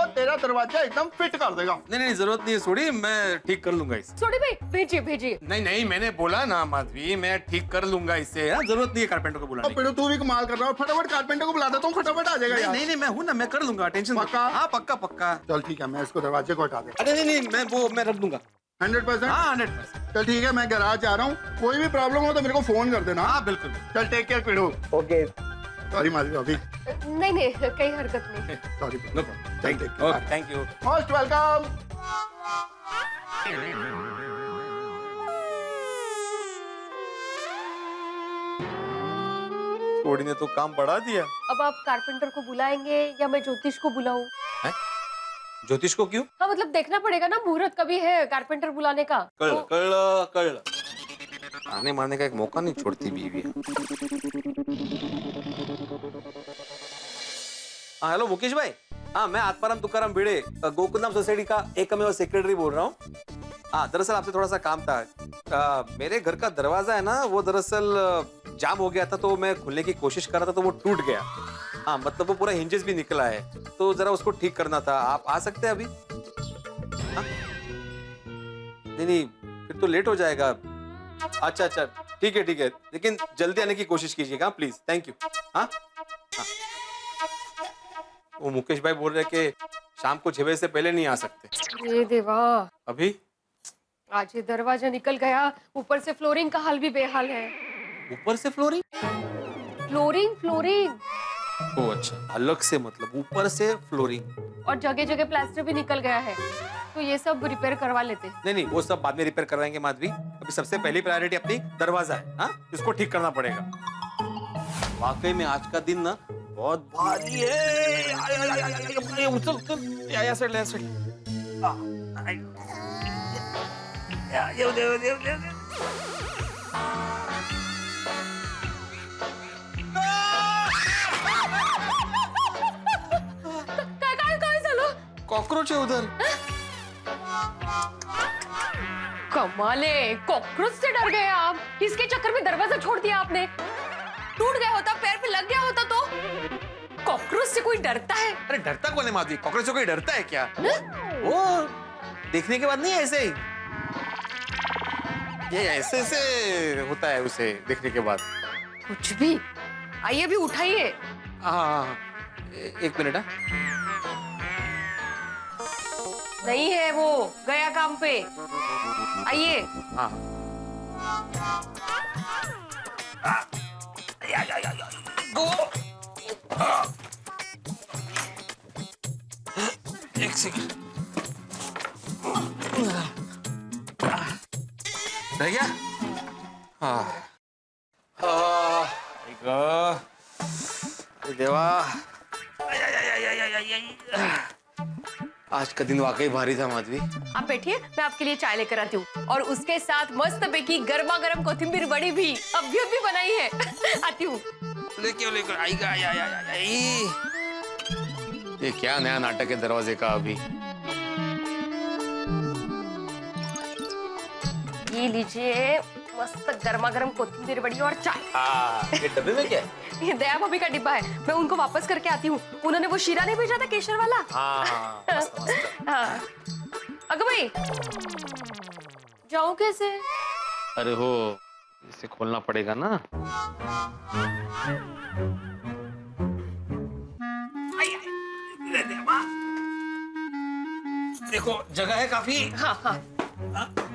और तेरा दरवाजा एकदम फिट कर देगा। नहीं नहीं, जरूरत नहीं है सोड़ी, मैं ठीक कर लूंगा इसे। सोडी भाई भेजिए भेजिए। नहीं नहीं, मैंने बोला ना माधवी, मैं ठीक कर लूंगा इसे। जरूरत नहीं है कारपेंटर को बुलाने और पिड़ू तू भी कमाल कर रहा है, फटाफट कारपेंटर को बुला देता हूँ, फटाफट आ जाएगा की। यार। नहीं नहीं, मैं हूँ ना, मैं कर लूंगा, टेंशन। पक्का? हाँ पक्का पक्का। चल ठीक है, मैं इसको दरवाजे को हटा देता अरे नहीं नहीं, मैं रख दूंगा। 100%? हाँ 100%। चल ठीक है, मैं गैराज जा रहा हूँ, कोई भी प्रॉब्लम हो तो मेरे को फोन कर देना। हाँ बिल्कुल। चल take care Pidu. Okay. Sorry Madhavi अभी। नहीं नहीं, कोई हरकत नहीं। Sorry no problem. Thank you. Okay, thank you. Most welcome. सोड़ी ने तो काम बढ़ा दिया। अब आप कारपेंटर को बुलाएंगे या मैं ज्योतिष को बुलाऊं? ज्योतिष को क्यों? हाँ मतलब देखना पड़ेगा ना, मुहूर्त कभी है कारपेंटर बुलाने का। कल आने मारने का एक मौका नहीं छोड़ती बीवी। हाँ हेलो मुकेश भाई। हाँ मैं आत्माराम तुकाराम भिड़े, गोकुलधाम सोसाइटी का एकमेव सेक्रेटरी बोल रहा हूँ। हाँ दरअसल आपसे थोड़ा सा काम था। मेरे घर का दरवाजा है ना, वो दरअसल जाम हो गया था, तो मैं खुलने की कोशिश कर रहा था तो वो टूट गया। हाँ मतलब वो पूरा हिंजेस भी निकला है, तो जरा उसको ठीक करना था। आप आ सकते हैं अभी? हाँ? नहीं फिर तो लेट हो जाएगा। अच्छा ठीक है, लेकिन जल्दी आने की कोशिश कीजिएगा प्लीज। Thank you. हाँ वो मुकेश भाई बोल रहे कि शाम को 6 बजे से पहले नहीं आ सकते। ये देवा, अभी आज ये दरवाजा निकल गया, ऊपर से फ्लोरिंग का हाल भी बेहाल है। ऊपर से फ्लोरिंग? फ्लोरिंग ओ अच्छा, अलग से मतलब ऊपर से फ्लोरिंग। और जगह जगह प्लास्टर भी निकल गया है, तो ये सब रिपेयर करवा लेते। नहीं वो सब बाद में रिपेयर करवाएंगे माधवी। अभी सबसे पहली प्रायोरिटी अपनी दरवाजा है। हाँ इसको ठीक करना पड़ेगा। वाकई में आज का दिन ना बहुत भारी है। उछल या साइड काय झालं? कॉकरोच है उधर। कमाल है, कॉकरोच से डर गए आप। इसके चक्कर में दरवाजा छोड़ दिया आपने। टूट गया होता, पैर पे लग गया होता तो। कॉकरोच से कोई डरता है? अरे डरता कौन है माधवी? कॉकरोच से कोई डरता है क्या? वो देखने के बाद नहीं, ऐसे ही ये ऐसे होता है उसे देखने के बाद। कुछ भी। आइए अभी उठाइए। हाँ 1 मिनट। नहीं है वो, गया काम पे। आइए। हाँ एक सेकंड रह गया। हाँ देवा, आज का दिन वाकई भारी था माधवी। आप बैठिए, मैं आपके लिए चाय लेकर आती हूँ और उसके साथ मस्त पैकी गर्मा गर्म कोथिंबीर बड़ी भी अभी बनाई है। आती हूँ। लेकर आएगा। ये क्या नया नाटक है दरवाजे का अभी? ये लीजिए मस्त गर्मा गर्म कोथिंबीर बड़ी और चाय। ये डब्बे में क्या है? ये दया भाभी का डिब्बा है, मैं उनको वापस करके आती हूँ। उन्होंने वो शीरा नहीं भेजा था केशर वाला। मस्त मस्त। हाँ। अगर भाई जाऊं कैसे? अरे हो, इसे खोलना पड़ेगा ना। देखो जगह है काफी। हाँ हाँ।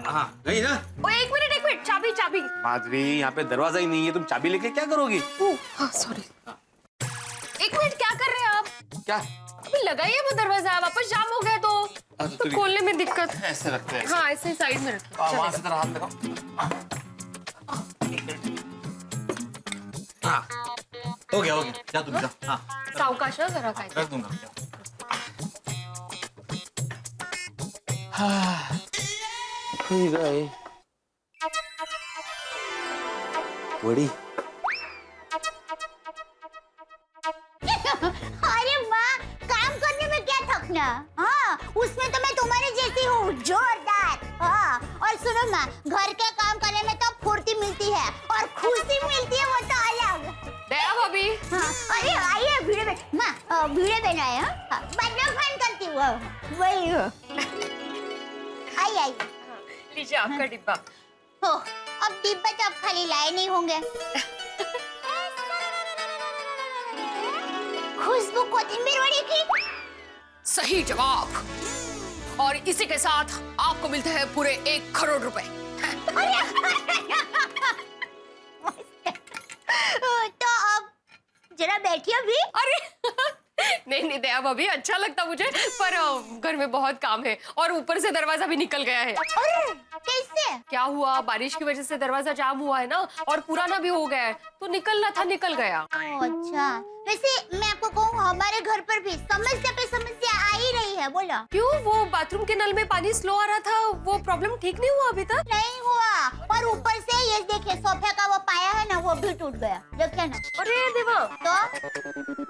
हाँ गई ना। ओ एक मिनट, चाबी चाबी। माधवी, यहाँ पे दरवाजा ही नहीं है, तुम चाबी लेके क्या करोगी? हाँ सॉरी। एक मिनट, क्या कर रहे हैं आप? क्या? अभी लगाइए वो दरवाजा, वापस जाम हो गया तो खोलने में दिक्कत। ऐसे रखते हैं। हाँ ऐसे साइड में रखिए। वहां से तरह हाथ लगाओ। हाँ हो गया जा तुम जा। हाँ सावकाश है जरा काय। रख दूंगा। गए बड़ी। अरे माँ, काम करने में क्या थकना। हाँ, उसमें तो मैं तुम्हारे जैसी हूँ, जोरदार। हाँ, और सुनो माँ, घर के काम करने में तो फुर्ती मिलती है और खुशी मिलती है, वो तो अलग। दया भाभी। हाँ, अरे आइए भिड़े में। माँ भिड़े बनाए। हाँ, बाद में फोन करती हूँ। वही हो। आइए। लीजिए आपका डिब्बा। हो, अब डिब्बा तो आप खाली लाए नहीं होंगे। खुशबू कोथिंबीर वड़ी की। सही जवाब। और इसी के साथ आपको मिलते हैं पूरे 1 करोड़ रुपए। तो अब जरा बैठिए अभी। अरे नहीं दया भाभी, अच्छा लगता मुझे, पर घर में बहुत काम है और ऊपर से दरवाजा भी निकल गया है। अरे कैसे? क्या हुआ, बारिश की वजह से दरवाजा जाम हुआ है ना, और पुराना भी हो गया है, तो निकलना था, निकल गया। अच्छा, वैसे मैं आपको कहूँ, हमारे घर पर भी समस्या पे समस्या आ ही रही है। बोला क्यों? वो बाथरूम के नल में पानी स्लो आ रहा था, वो प्रॉब्लम ठीक नहीं हुआ अभी तक? नहीं हुआ, और ऊपर से ये देखिए सोफे का वो पाया है ना, वो भी टूट गया। देखिए ना। अरे देवा। तो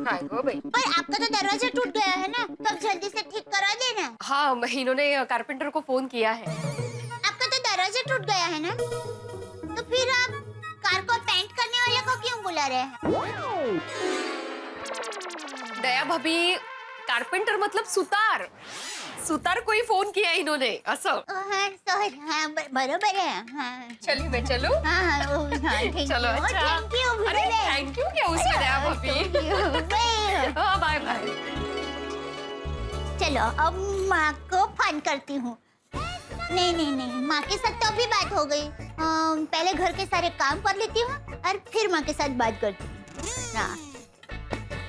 हाय गो भाई। पर आपका तो दरवाजा टूट गया है ना, तब जल्दी से ठीक करा देना। हाँ, इन्होंने कारपेंटर को फोन किया है। आपका तो दरवाजा टूट गया है ना, तो फिर आप कार को पेंट करने वाले को क्यों बुला रहे हैं? दया भाभी, कारपेंटर मतलब सुतार। सुतार को ही फोन किया इन्होंने, असं। हाँ, सॉरी। हाँ, बरोबर है। हाँ। चलिए मैं चलूं? हाँ, चलो अच्छा। Thank you. अरे थैंक यू क्या उसमें दया भाभी। हाँ बाय बाय। चलो अब माँ को फोन करती हूँ। नहीं, माँ के साथ तो अभी बात हो गई। पहले घर के सारे काम कर लेती हूँ और फिर माँ के साथ बात करती हूँ। हाँ,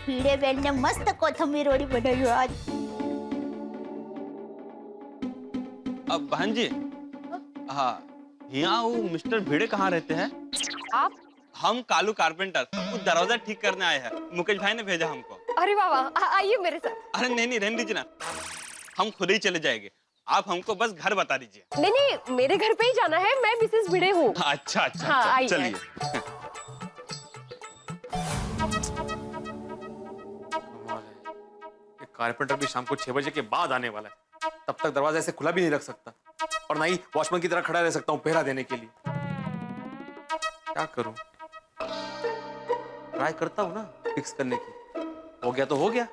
पीड़े बहन ने मस्त कोथिंबीर वड़ी बनाई है आज। अब बहन जी, हाँ यहाँ वो मिस्टर भिड़े कहाँ रहते हैं? आप? हम कालू कारपेंटर, वो दरवाजा ठीक करने आए हैं। मुकेश भाई ने भेजा हमको। अरे वाह, आइए मेरे साथ। अरे नहीं रहने दीजिए ना, हम खुद ही चले जाएंगे। आप हमको बस घर बता दीजिए। नहीं, मेरे घर पे ही जाना है, मैं मिसेस भिड़े हूँ। अच्छा, हाँ, चलिए। कारपेंटर भी शाम को 6 बजे के बाद आने वाला है, तब तक दरवाजा ऐसे खुला भी नहीं रख सकता, और ना ही वॉचमैन की तरह खड़ा रह सकता हूँ पहरा देने के लिए। क्या करूं? ट्राई करता हूँ ना फिक्स करने की। हो गया तो हो गया।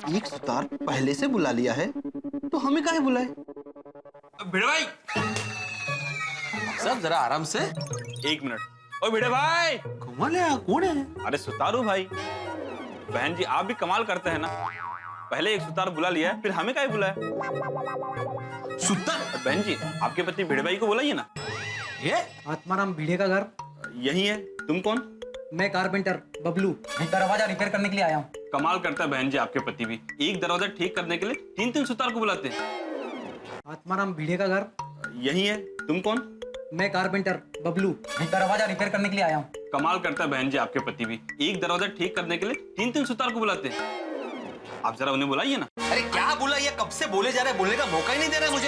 एक सुतार पहले से बुला लिया है, तो हमें काहे बुलाए? भिड़े भाई, सब जरा आराम से। 1 मिनट। ओ भिड़े भाई। कमाल है, कौन है? अरे सुतारू भाई। बहन जी आप भी कमाल करते हैं ना। पहले एक सुतार बुला लिया है, फिर हमें काहे बुलाया? सुतार? बहन जी, आपके पति भिड़े भाई को बुलाइए ना। ये आत्माराम भिड़े का घर। यही है। तुम कौन? मैं कारपेंटर बबलू, दरवाजा रिपेयर करने के लिए आया हूँ। कमाल करता है बहन जी आपके पति भी। एक दरवाजा ठीक करने के लिए 3-3 सुतार को बुलाते हैं। आत्माराम भिड़े का घर। यही है। तुम कौन? मैं कारपेंटर बबलू, दरवाजा रिपेयर करने के लिए आया हूँ। कमाल करता है बहन जी आपके पति भी। एक दरवाजा ठीक करने के लिए 3-3 सुतार को बुलाते हैं। आप जरा उन्हें बुलाइए ना। अरे क्या बोला, ये कब से बोले जा रहे हैं, बोलने का मौका ही नहीं दे रहे मुझे।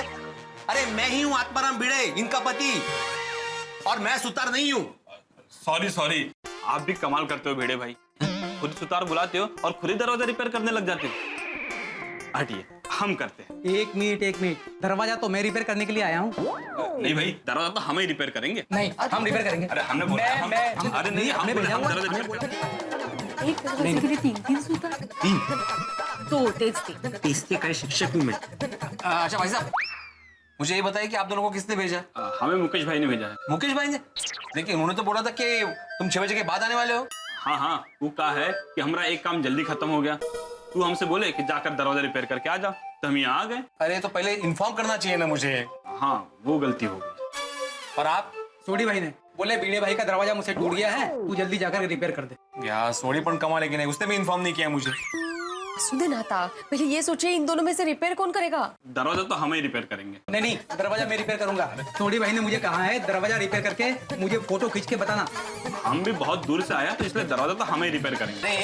अरे मैं ही हूँ आत्माराम भिड़े, इनका पति, और मैं सुतार नहीं हूँ। सॉरी। आप भी कमाल करते हो भिड़े भाई। खुद सुतार बुलाते हो और खुद ही दरवाजा रिपेयर करने लग जाते हो। हटिए, हम करते हैं। एक मिनट, दरवाजा तो मैं रिपेयर करने के लिए आया हूँ। नहीं भाई, दरवाजा तो हम ही रिपेयर करेंगे। नहीं, हम रिपेयर करेंगे। अरे हमने बोला अरे नहीं, हम दरवाजा रिपेयर करेंगे। एक दरवाजे के लिए 3-3 सुतार। 3 तो तेज तीसरे का शिक्षक भी मैं। अच्छा भाई साहब, मुझे ये बताइए कि आप दोनों को किसने भेजा? हमें मुकेश भाई ने भेजा है। मुकेश भाई ने? देखिए, उन्होंने तो बोला था कि तुम 6 बजे के बाद आने वाले हो। हाँ, वो कहा है कि हमारा एक काम जल्दी खत्म हो गया, तू हमसे बोले कि जाकर दरवाजा रिपेयर करके आ जा, तो हम यहाँ आ गए। अरे तो पहले इन्फॉर्म करना चाहिए ना मुझे। हाँ, वो गलती हो गई। और आप? सोडी भाई ने बोले भिड़े भाई का दरवाजा मुझसे टूट गया है, तू जल्दी जाकर रिपेयर कर दे। यार सोडी पण कमा, लेकिन नहीं, उसने भी इन्फॉर्म नहीं किया मुझे। सुधे नाता, पहले ये सोचिए इन दोनों में से रिपेयर कौन करेगा? दरवाजा तो हम ही रिपेयर करेंगे। नहीं, दरवाजा मैं रिपेयर करूंगा। सोडी भाई ने मुझे कहा है दरवाजा रिपेयर करके मुझे फोटो खींच के बताना। हम भी बहुत दूर से आया, तो इसलिए दरवाजा तो हम ही रिपेयर करेंगे। नहीं,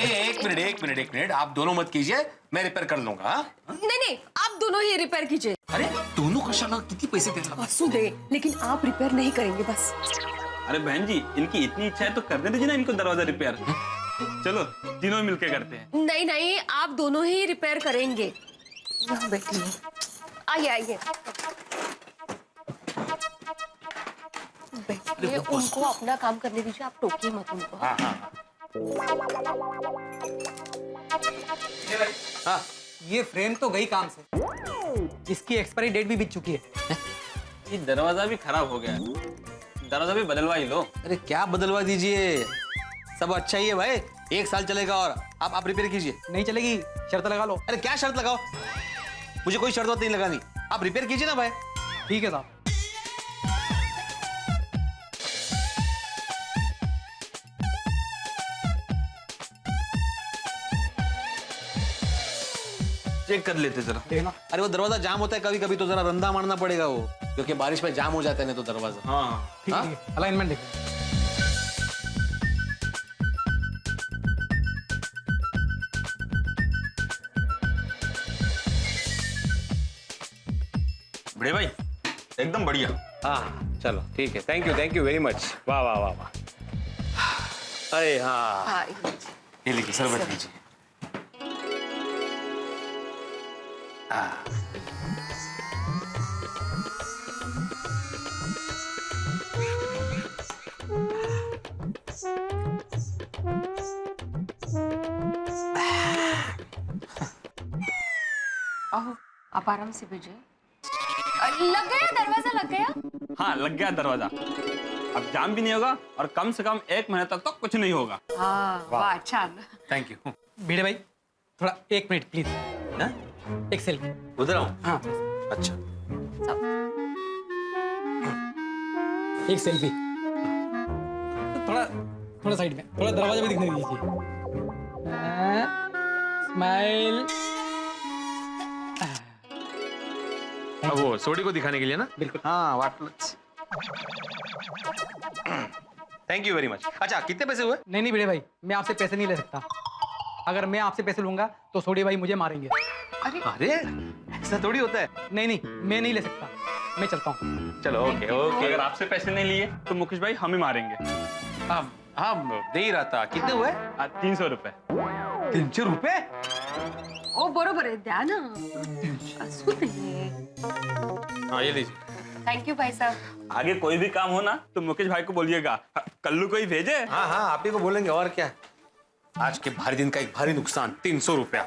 एक मिनट, आप दोनों मत कीजिए, मैं रिपेयर कर लूंगा। नहीं, आप दोनों ही रिपेयर कीजिए। अरे दोनों कशाला, कितने पैसे देना? सुधे, लेकिन आप रिपेयर नहीं करेंगे बस। अरे बहन जी, इनकी इतनी इच्छा है तो करने दीजिए ना इनको दरवाजा रिपेयर। चलो तीनों मिलके करते हैं। नहीं, आप दोनों ही रिपेयर करेंगे। यहाँ बैठिए, आइए बैठिए, उनको अपना काम करने दीजिए, आप टोकिए मत उनको। हाँ, ये फ्रेम तो गई काम से, इसकी एक्सपायरी डेट भी बीत चुकी है। ये दरवाजा भी खराब हो गया है, दरवाजा भी बदलवा ही लो। अरे क्या बदलवा दीजिए, सब अच्छा ही है भाई, 1 साल चलेगा। और आप रिपेयर कीजिए। नहीं चलेगी, शर्त लगा लो। अरे क्या शर्त लगाओ, मुझे कोई शर्त नहीं लगानी, आप रिपेयर कीजिए ना भाई। ठीक है साहब। चेक कर लेते जरा। देखना। अरे वो दरवाजा जाम होता है कभी कभी, तो जरा रंधा मारना पड़ेगा वो, क्योंकि बारिश में जाम हो जाता है नहीं तो दरवाजा। हाँ, ठीक है, अलाइनमेंट देखो। बड़े भाई एकदम बढ़िया। हाँ चलो ठीक है, थैंक यू वेरी मच। वाह वाह वाह वाह। अरे हाँ, ये लीजिए शरबत लीजिए। आप आराम से भेजिए। लग गया दरवाजा, लग गया। हाँ, लग गया दरवाजा, अब जाम भी नहीं होगा और कम से कम 1 महीने तक तो कुछ नहीं होगा। हाँ, वाह, अच्छा। Thank you. भिड़े भाई थोड़ा 1 मिनट प्लीज। एक सेल्फी। उधर आओ। हाँ, अच्छा, एक सेल्फी। थोड़ा साइड में, थोड़ा दरवाजा भी दिखने दीजिए। स्माइल। अब वो सोडी को दिखाने के लिए ना? बिल्कुल। हाँ, वाटलंच। Thank you very much. अच्छा, कितने पैसे हुए? नहीं भिड़े भाई, मैं आपसे पैसे नहीं ले सकता। अगर मैं आपसे पैसे लूंगा तो सोडी भाई मुझे मारेंगे। अरे ऐसा थोड़ी होता है। नहीं, मैं नहीं ले सकता, मैं चलता हूँ। चलो ओके। अगर आपसे पैसे नहीं लिए तो मुकेश भाई हम ही मारेंगे। हाँ दे ही रहा था। कितने हुए? 300 रुपए। 300 रुपए? ओ बरोबर आहे, द्या ना। असू दे। हाँ ये लीजिए। थैंक यू भाई साहब। आगे कोई भी काम हो ना तो मुकेश भाई को बोलिएगा, कल्लू कोई भेजे। हाँ आप ही को बोलेंगे, और क्या। आज के भारी दिन का एक भारी नुकसान, 300 रुपया।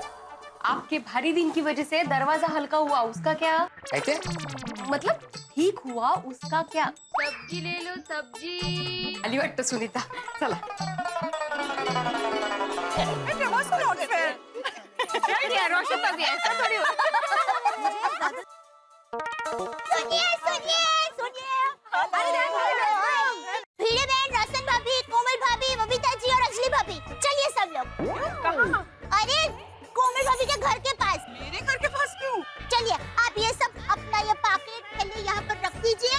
आपके भारी दिन की वजह से दरवाजा हल्का हुआ, उसका क्या? कैसे? मतलब ठीक हुआ, उसका क्या? सब्जी ले लो, सब्जी। आली वाटतं सुनीता, चला। वॉशरूम तक भी ऐसा थोड़ी होता। सुनिए सुनिए सुनिए, भिड़े बहन, रोशन भाभी, कोमल भाभी, बबीता जी और अंजलि भाभी, चलिए सब लोग। कहाँ? अरे कोमल भाभी के घर के पास। मेरे घर के पास क्यों? चलिए आप ये सब अपना ये पैकेट पहले यहाँ पर रख दीजिए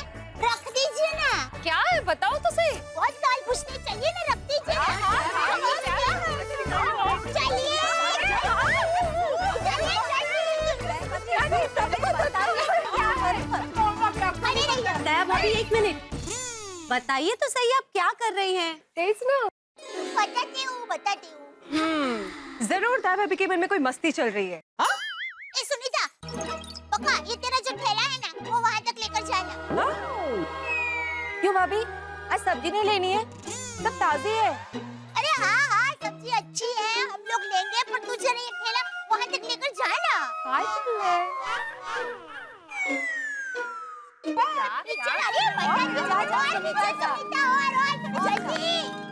ना। क्या है बताओ तो सही। बहुत सवाल पूछने, चलिए ना, रख दीजिए ना। दया भाभी एक मिनट, बताइए तो सही आप क्या कर रही हैं? तेज ना। बताती हूँ। जरूर दया भाभी के मन में कोई मस्ती चल रही है। ए सुनीता, पक्का ये तेरा जो ठेला है ना, वो वहाँ तक लेकर जाना। क्यों भाभी, आज सब्जी नहीं लेनी है? सब ताजी है। अरे हाँ, सब्जी अच्छी है, हम लोग लेंगे, पर तू जरा ये ठेला वहाँ तक लेकर जाना।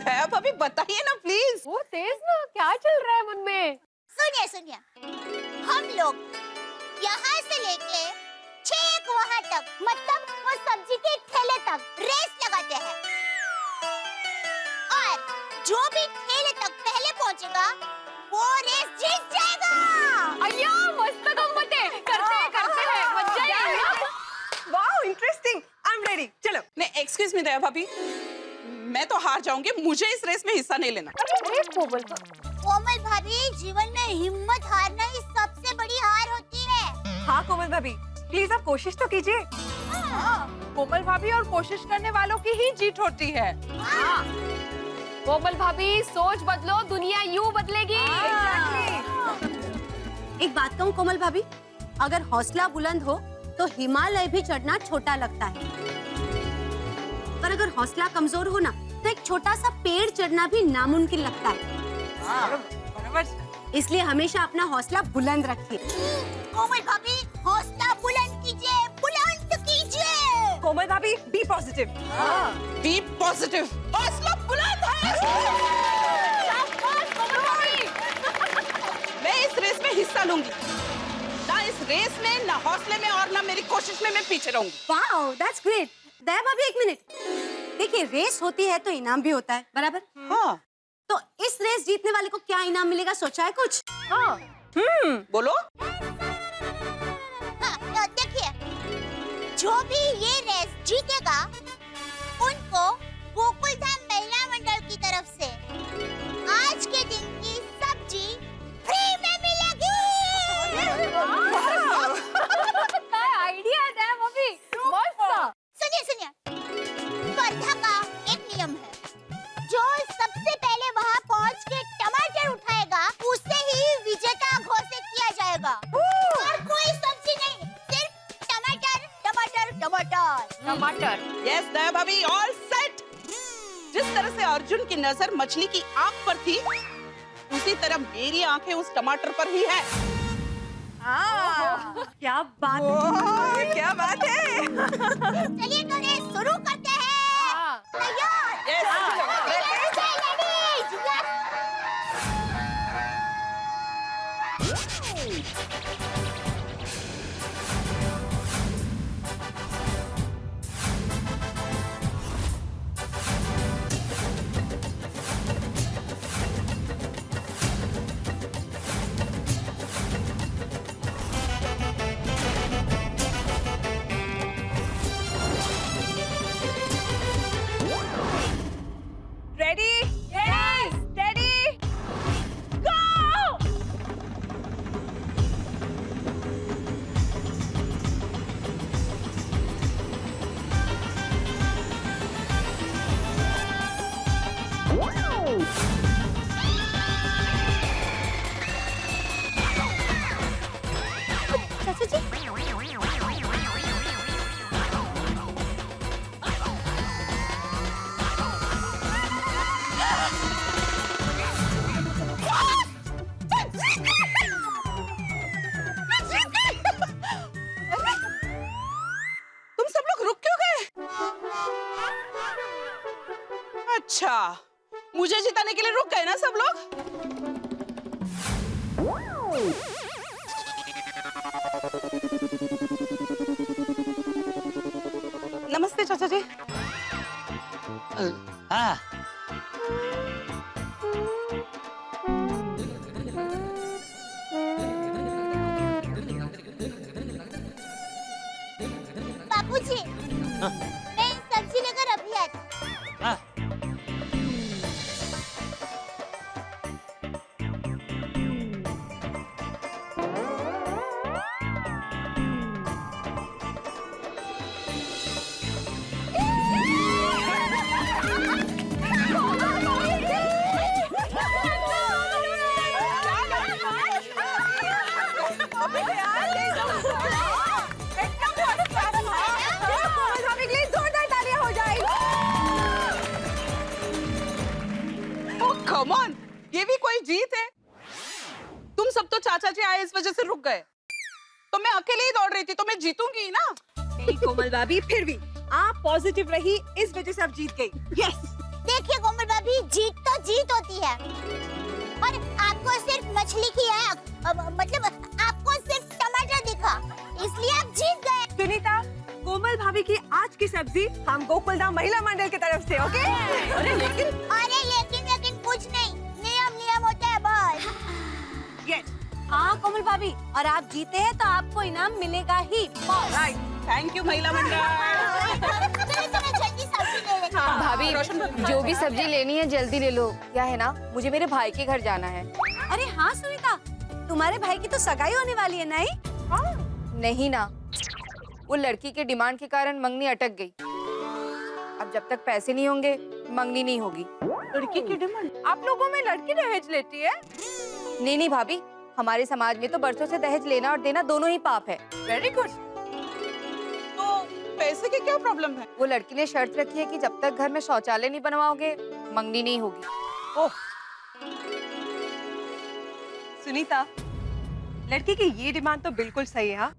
दया भाभी बताइए ना प्लीज। वो तेज ना, क्या चल रहा है मन में? सुनिए, हम लोग यहाँ से लेके छेक वहाँ तक, मतलब वो सब्जी के ठेले तक रेस लगाते हैं, और जो भी ठेले तक पहले पहुँचेगा वो रेस जीत जाएगा। अय्या मस्त गम्मत है, करते हैं, मजा आएगा। Wow interesting, I am ready. चलो। नहीं एक्सक्यूज मी दया भाभी, मैं तो हार जाऊंगी, मुझे इस रेस में हिस्सा नहीं लेना। कोमल भाभी, जीवन में हिम्मत हारना ही सबसे बड़ी हार होती है। हाँ कोमल भाभी, प्लीज आप कोशिश तो कीजिए। कोमल भाभी, और कोशिश करने वालों की ही जीत होती है। कोमल भाभी सोच बदलो, दुनिया यूं बदलेगी। एक बात कहूँ कोमल भाभी, अगर हौसला बुलंद हो तो हिमालय भी चढ़ना छोटा लगता है, पर अगर हौसला कमजोर हो ना तो एक छोटा सा पेड़ चढ़ना भी नामुमकिन लगता है। इसलिए हमेशा अपना हौसला बुलंद रखिए। कोमल भाभी, हौसला बुलंद कीजिए, बुलंद कीजिए। कोमल भाभी बी पॉजिटिव। बी पॉजिटिव, हौसला बुलंद है। मैं इस रेस में हिस्सा लूंगी, ना इस रेस में, ना हौसले में, और ना मेरी कोशिश में मैं पीछे रहूंगी। Wow, that's great. दया भाभी एक मिनट, देखिए रेस होती है तो इनाम भी होता है, बराबर? हाँ। तो इस रेस जीतने वाले को क्या इनाम मिलेगा, सोचा है कुछ? हाँ। बोलो। हाँ, देखिए, जो भी ये रेस जीतेगा उनको गोकुलधाम महिला मंडल की तरफ से आज के दिन की सब्जी फ्री में मिलेगी। आइडिया है भाभी, मस्त। सुनिए, स्पर्धा का एक नियम है, जो सबसे पहले वहाँ पहुँच के टमाटर उठाएगा उसे ही विजेता घोषित किया जाएगा। और कोई सब्जी नहीं, सिर्फ टमाटर टमाटर टमाटर टमाटर। यस दया भाभी, ऑल सेट। जिस तरह से अर्जुन की नजर मछली की आंख पर थी, उसी तरह मेरी आंखें उस टमाटर पर ही है। क्या बात है, क्या बात है। चलिए तो रेस शुरू करते हैं। तैयार? रेडी, रेडी, गो। चाचा जी, तुम सब लोग रुक क्यों गए? अच्छा, मुझे जिताने के लिए रुक गए ना सब लोग? चाचा जी। हाँ बापूजी, मैं सब्जी लेकर अभी आती। हाँ कम ऑन, ये भी कोई जीत है? तुम सब तो चाचा जी आए इस वजह से रुक गए, तो मैं अकेले ही दौड़ रही थी, तो मैं जीतूंगी ना। नहीं कोमल भाभी, फिर भी आप पॉजिटिव रही, इस वजह से आप जीत गई। यस, देखिए कोमल भाभी, जीत तो जीत होती है, और आपको सिर्फ मछली की आंख, मतलब आपको सिर्फ टमाटर दिखा, इसलिए आप जीत गए। सुनीता, कोमल भाभी की आज की सब्जी हम गोकुलधाम महिला मंडल की तरफ से, ओके? अरे लेकिन कुछ नहीं, नियम नियम होता है बस। यस, हाँ कोमल भाभी, और आप जीते हैं तो आपको इनाम मिलेगा ही। राइट, थैंक यू महिला मंडल। जल्दी सब्जी ले लेते हैं। भाभी जो भी सब्जी लेनी है जल्दी ले लो, क्या है ना, मुझे मेरे भाई के घर जाना है। अरे हाँ सुनीता, तुम्हारे भाई की तो सगाई होने वाली है, नहीं? नहीं ना, वो लड़की के डिमांड के कारण मंगनी अटक गई। अब जब तक पैसे नहीं होंगे मंगनी नहीं होगी। लड़की की डिमांड? आप लोगों में लड़की दहेज लेती है? नहीं नहीं भाभी, हमारे समाज में तो बरसों से दहेज लेना और देना दोनों ही पाप है। Very good. तो पैसे की क्या प्रॉब्लम है? वो लड़की ने शर्त रखी है कि जब तक घर में शौचालय नहीं बनवाओगे मंगनी नहीं होगी। ओह, सुनीता, लड़की की ये डिमांड तो बिल्कुल सही है, हाँ?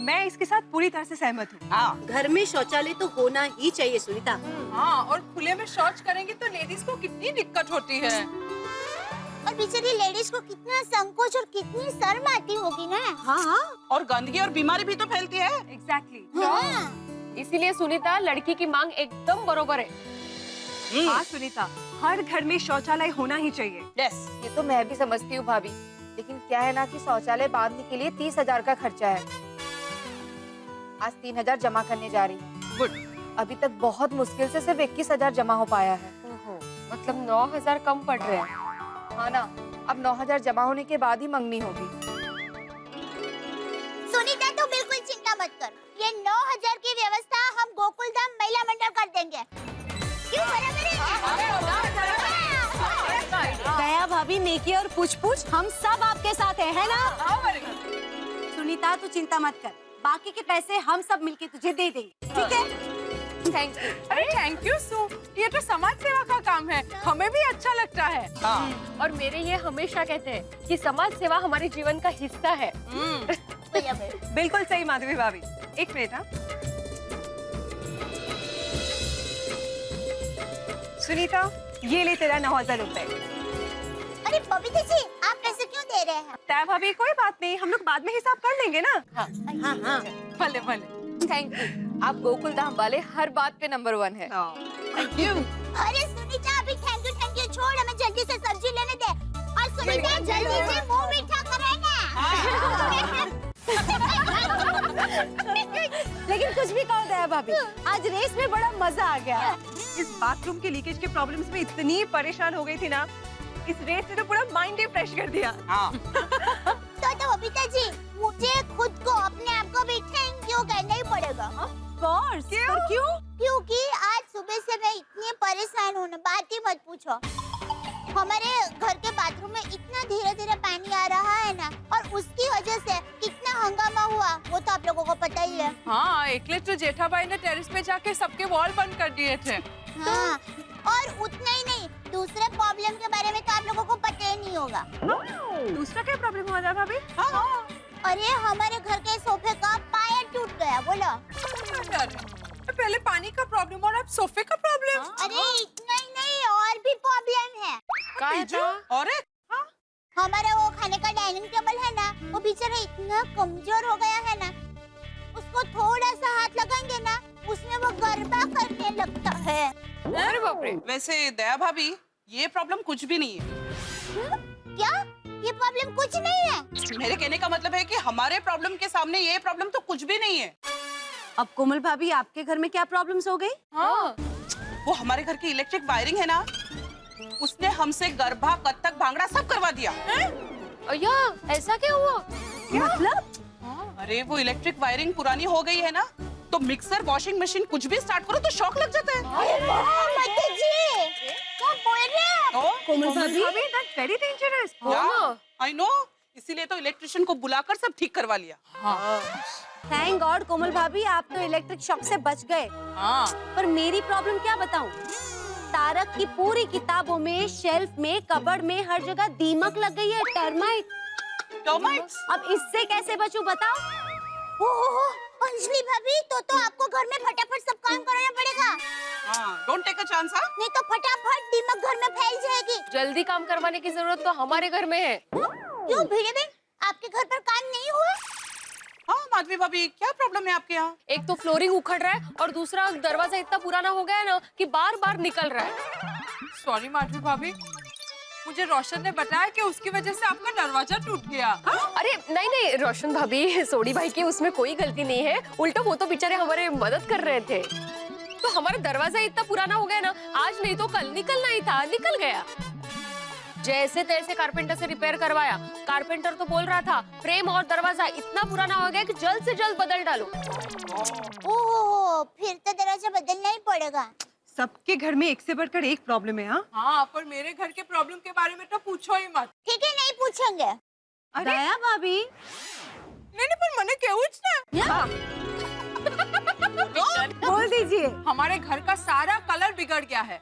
मैं इसके साथ पूरी तरह से सहमत हूँ। हाँ। घर में शौचालय तो होना ही चाहिए सुनीता। हाँ, और खुले में शौच करेंगे तो लेडीज को कितनी दिक्कत होती है। और बेचारी लेडीज को कितना संकोच और कितनी शर्म आती होगी ना। हाँ हाँ, और गंदगी और बीमारी भी तो फैलती है। एग्जैक्टली। हाँ। इसीलिए सुनीता, लड़की की मांग एकदम बरोबर है। हाँ सुनीता, हर घर में शौचालय होना ही चाहिए। यस, ये तो मैं भी समझती हूँ भाभी, लेकिन क्या है ना कि शौचालय बांधने के लिए 30,000 का खर्चा है। आज 3,000 जमा करने जा रही हूँ। गुड। अभी तक बहुत मुश्किल से सिर्फ 21,000 जमा हो पाया है। मतलब 9,000 कम पड़ रहे हैं। हाँ ना, अब 9,000 जमा होने के बाद ही मंगनी होगी। सुनीता, तो बिल्कुल चिंता मत कर, ये 9,000 की व्यवस्था हम गोकुलधाम महिला मंडल कर देंगे। क्यों बराबर है? दया भाभी, नेकी और पूछ हम सब आपके साथ है ना? सुनीता, तू चिंता मत कर, बाकी के पैसे हम सब मिलके तुझे दे देंगे, ठीक है? Thank you. अरे थैंक यू सू, ये तो समाज सेवा का काम है, हमें भी अच्छा लगता है। हाँ। और मेरे ये हमेशा कहते हैं कि समाज सेवा हमारे जीवन का हिस्सा है। बिल्कुल सही माधवी भाभी। एक मिनट, हाँ। सुनीता, ये ले तेरा 9,000 रुपए। अरे बबीता जी, आप पैसे क्यों दे रहे हैं? दया भाभी, कोई बात नहीं, हम लोग बाद में हिसाब कर लेंगे ना। हाँ हाँ। भले भले। थैंक यू, आप गोकुलधाम वाले हर बात पे नंबर 1 है। Thank you. अरे सुनीता, अभी थैंक यू छोड़, हमें जल्दी से सब्जी लेने दे। और सुनीता, जल्दी से मुंह मीठा करे ना। लेकिन कुछ भी कहो दया भाभी, आज रेस में बड़ा मजा आ गया। इस बाथरूम के लीकेज के प्रॉब्लम्स में इतनी परेशान हो गई थी ना, इस रेस ने तो पूरा माइंड ही फ्रेश कर दिया। हाँ। तो बबीता जी, मुझे खुद को, अपने आप को भी थैंक यू कहना ही पड़ेगा। कोर्स, क्यों? क्योंकि आज सुबह से मैं इतनी परेशान हूँ ना, बात ही मत पूछो। हमारे घर के बाथरूम में इतना धीरे धीरे पानी आ रहा है ना, और उसकी वजह से कितना हंगामा हुआ वो तो आप लोगों को पता ही है। हाँ, एकले तो जेठाबाई ने टेरेस पे जाके सबके वॉल बंद कर दिए थे। हाँ, और उतना ही नहीं, दूसरे प्रॉब्लम के बारे में तो आप लोगों को पता ही नहीं होगा। दूसरा क्या प्रॉब्लम हुआ था भाभी? हाँ। अरे हमारे घर के सोफे का पाया टूट गया, बोलो। पहले पानी का प्रॉब्लम और अब सोफे का प्रॉब्लम। अरे इतना ही नहीं, और भी प्रॉब्लम है। और हमारा वो खाने का डाइनिंग टेबल है ना, वो बेचारा इतना कमजोर हो गया है ना, उस उसको थोड़ा सा हाथ लगाएंगे ना, उसमें वो गरबा करने लगता है। अरे बाप रे। वैसे दया भाभी, ये प्रॉब्लम कुछ भी नहीं है। क्या? ये प्रॉब्लम कुछ नहीं है? मेरे कहने का मतलब है कि हमारे प्रॉब्लम के सामने ये प्रॉब्लम तो कुछ भी नहीं है। अब कोमल भाभी, आपके घर में क्या प्रॉब्लम्स हो गई? हाँ। वो हमारे घर की इलेक्ट्रिक वायरिंग है ना, उसने हमसे गरबा, कत्थक, भांगड़ा सब करवा दिया। अय्या, ऐसा क्या हुआ? मतलब? अरे वो इलेक्ट्रिक वायरिंग पुरानी हो गई है ना, तो मिक्सर, वॉशिंग मशीन कुछ भी स्टार्ट करो तो शॉक लग जाता है। माता जी, क्या बोल रहे हैं? कोमल भाभी, that's very dangerous. I know, इसीलिए तो इलेक्ट्रिशियन को बुलाकर सब ठीक करवा लिया। थैंक गॉड कोमल भाभी, आप तो इलेक्ट्रिक शॉक से बच गए। पर मेरी प्रॉब्लम क्या बताऊं? तारक की पूरी किताबों में, शेल्फ में, कबर्ड में हर जगह दीमक लग गई है, टर्माइट। अब इससे कैसे बचूं बताओ? ओहो, अंजलि भाभी, तो आपको घर में फटाफट सब काम कराना पड़ेगा। Don't take a chance. नहीं तो फटाफट दीमक घर में फैल जाएगी। जल्दी काम करवाने की जरूरत तो हमारे घर में है। क्यों भिड़े बहन, आपके घर पर काम नहीं हुआ? हाँ माधवी भाभी, क्या प्रॉब्लम है आपके यहाँ? एक तो फ्लोरिंग उखड़ रहा है और दूसरा दरवाजा इतना पुराना हो गया है ना कि बार बार निकल रहा है। सॉरी माधवी भाभी, मुझे रोशन ने बताया कि उसकी वजह से आपका दरवाजा टूट गया। अरे नहीं नहीं रोशन भाभी, सोडी भाई की उसमें कोई गलती नहीं है, उल्टा वो तो बेचारे हमारे मदद कर रहे थे। तो हमारा दरवाजा इतना पुराना हो गया ना, आज नहीं तो कल निकलना ही था, निकल गया। जैसे तैसे कारपेंटर से रिपेयर करवाया। कारपेंटर तो बोल रहा था फ्रेम और दरवाजा इतना पुराना हो गया कि जल्द से जल्द बदल डालो। ओह, फिर तो दरवाजा बदलना ही पड़ेगा। सबके घर में एक से बढ़कर एक प्रॉब्लम है। हाँ, पर मेरे घर के प्रॉब्लम के बारे में तो पूछो ही मत। ठीक है, नहीं पूछेंगे। दया भाभी, नहीं पर मैंने केवुच ना। बोल दीजिए। हमारे घर का सारा कलर बिगड़ गया है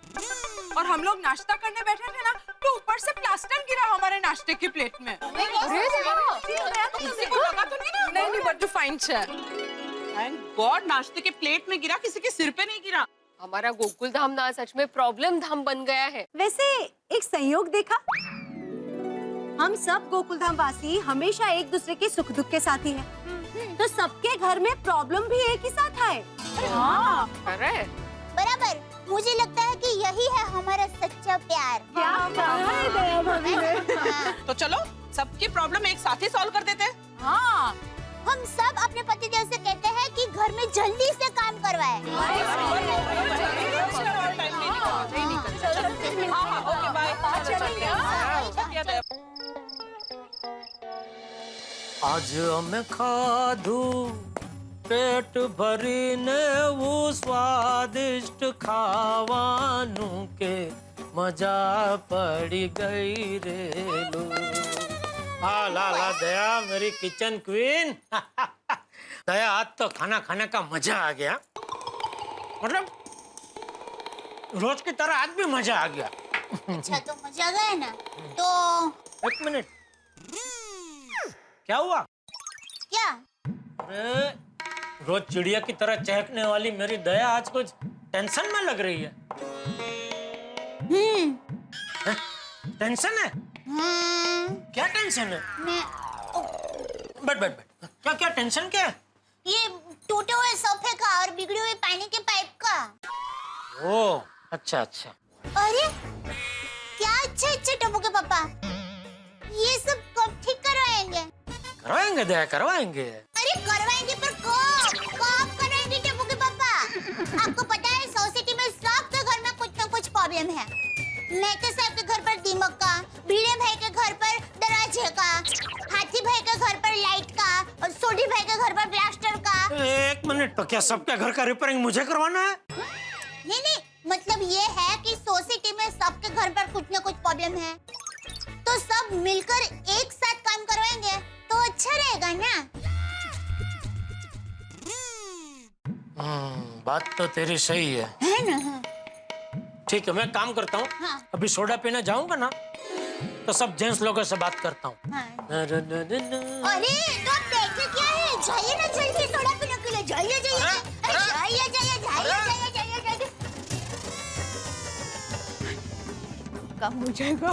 और हम लोग नाश्ता करने बैठे थे ना, तो ऊपर से प्लास्टर गिरा हमारे नाश्ते की प्लेट में। किसी को लगा तो नहीं ना? नहीं, बट फाइन है। थैंक गॉड, नाश्ते के प्लेट में गिरा, किसी के सिर पे नहीं गिरा। हमारा गोकुल धाम ना सच में प्रॉब्लम धाम बन गया है। वैसे एक संयोग देखा, हम सब गोकुल धाम वासी हमेशा एक दूसरे के सुख दुख के साथी हैं। तो सबके घर में प्रॉब्लम भी एक ही साथ आए। अरे बराबर, मुझे लगता है कि यही है हमारा सच्चा प्यार। क्या कहा है दया भाभी ने? तो चलो सबकी प्रॉब्लम एक साथ ही सॉल्व कर देते हैं। हाँ, हम सब अपने पतिदेव से कहते हैं कि घर में जल्दी से काम करवाए। आज અમે ખાધું પેટ ભરીને સ્વાદિષ્ટ ખાવાનું કે મજા પડી ગઈ રેલું। हाँ ला ला दया, मेरी किचन क्वीन। दया, आज तो खाना खाने का मजा आ गया। मतलब रोज की तरह आज भी मजा आ गया। अच्छा, तो मजा गया ना? तो एक मिनट, क्या हुआ? क्या? अरे रोज चिड़िया की तरह चहकने वाली मेरी दया आज कुछ टेंशन में लग रही है। टेंशन है? क्या टेंशन है? बैठ। क्या टेंशन क्या है? ये टूटे हुए सोफे का और बिगड़े हुए पानी के पाइप का। ओ, अच्छा। अरे क्या अच्छा टप्पू के पापा, ये सब कब ठीक करवाएंगे? करवाएंगे दया, करवाएंगे। अरे करवाएंगे, पर कब कराएंगे टप्पू के पापा? आपको पता है सोसाइटी में सबके घर में कुछ न कुछ प्रॉब्लम है। मैं साहब के घर पर दीमक का, भीड़े भाई के घर पर दरवाजे का, हाथी भाई के घर पर लाइट का और सोडी भाई के घर पर प्लास्टर का। एक मिनट, तो क्या सबके घर का रिपेयरिंग मुझे करवाना है? नहीं, मतलब ये है कि सोसाइटी में सबके घर पर कुछ न कुछ प्रॉब्लम है, तो सब मिलकर एक साथ काम करवाएंगे तो अच्छा रहेगा ना? बात तो तेरी सही है ना? ठीक है, मैं काम करता हूँ। हाँ। अभी सोडा पीने जाऊंगा ना, तो सब जेंट्स लोगों से बात करता हूँ। हाँ। अरे तो आप देखे क्या है, जाइए ना जल्दी सोडा पीने के लिए, जाइए। कम हो जाएगा।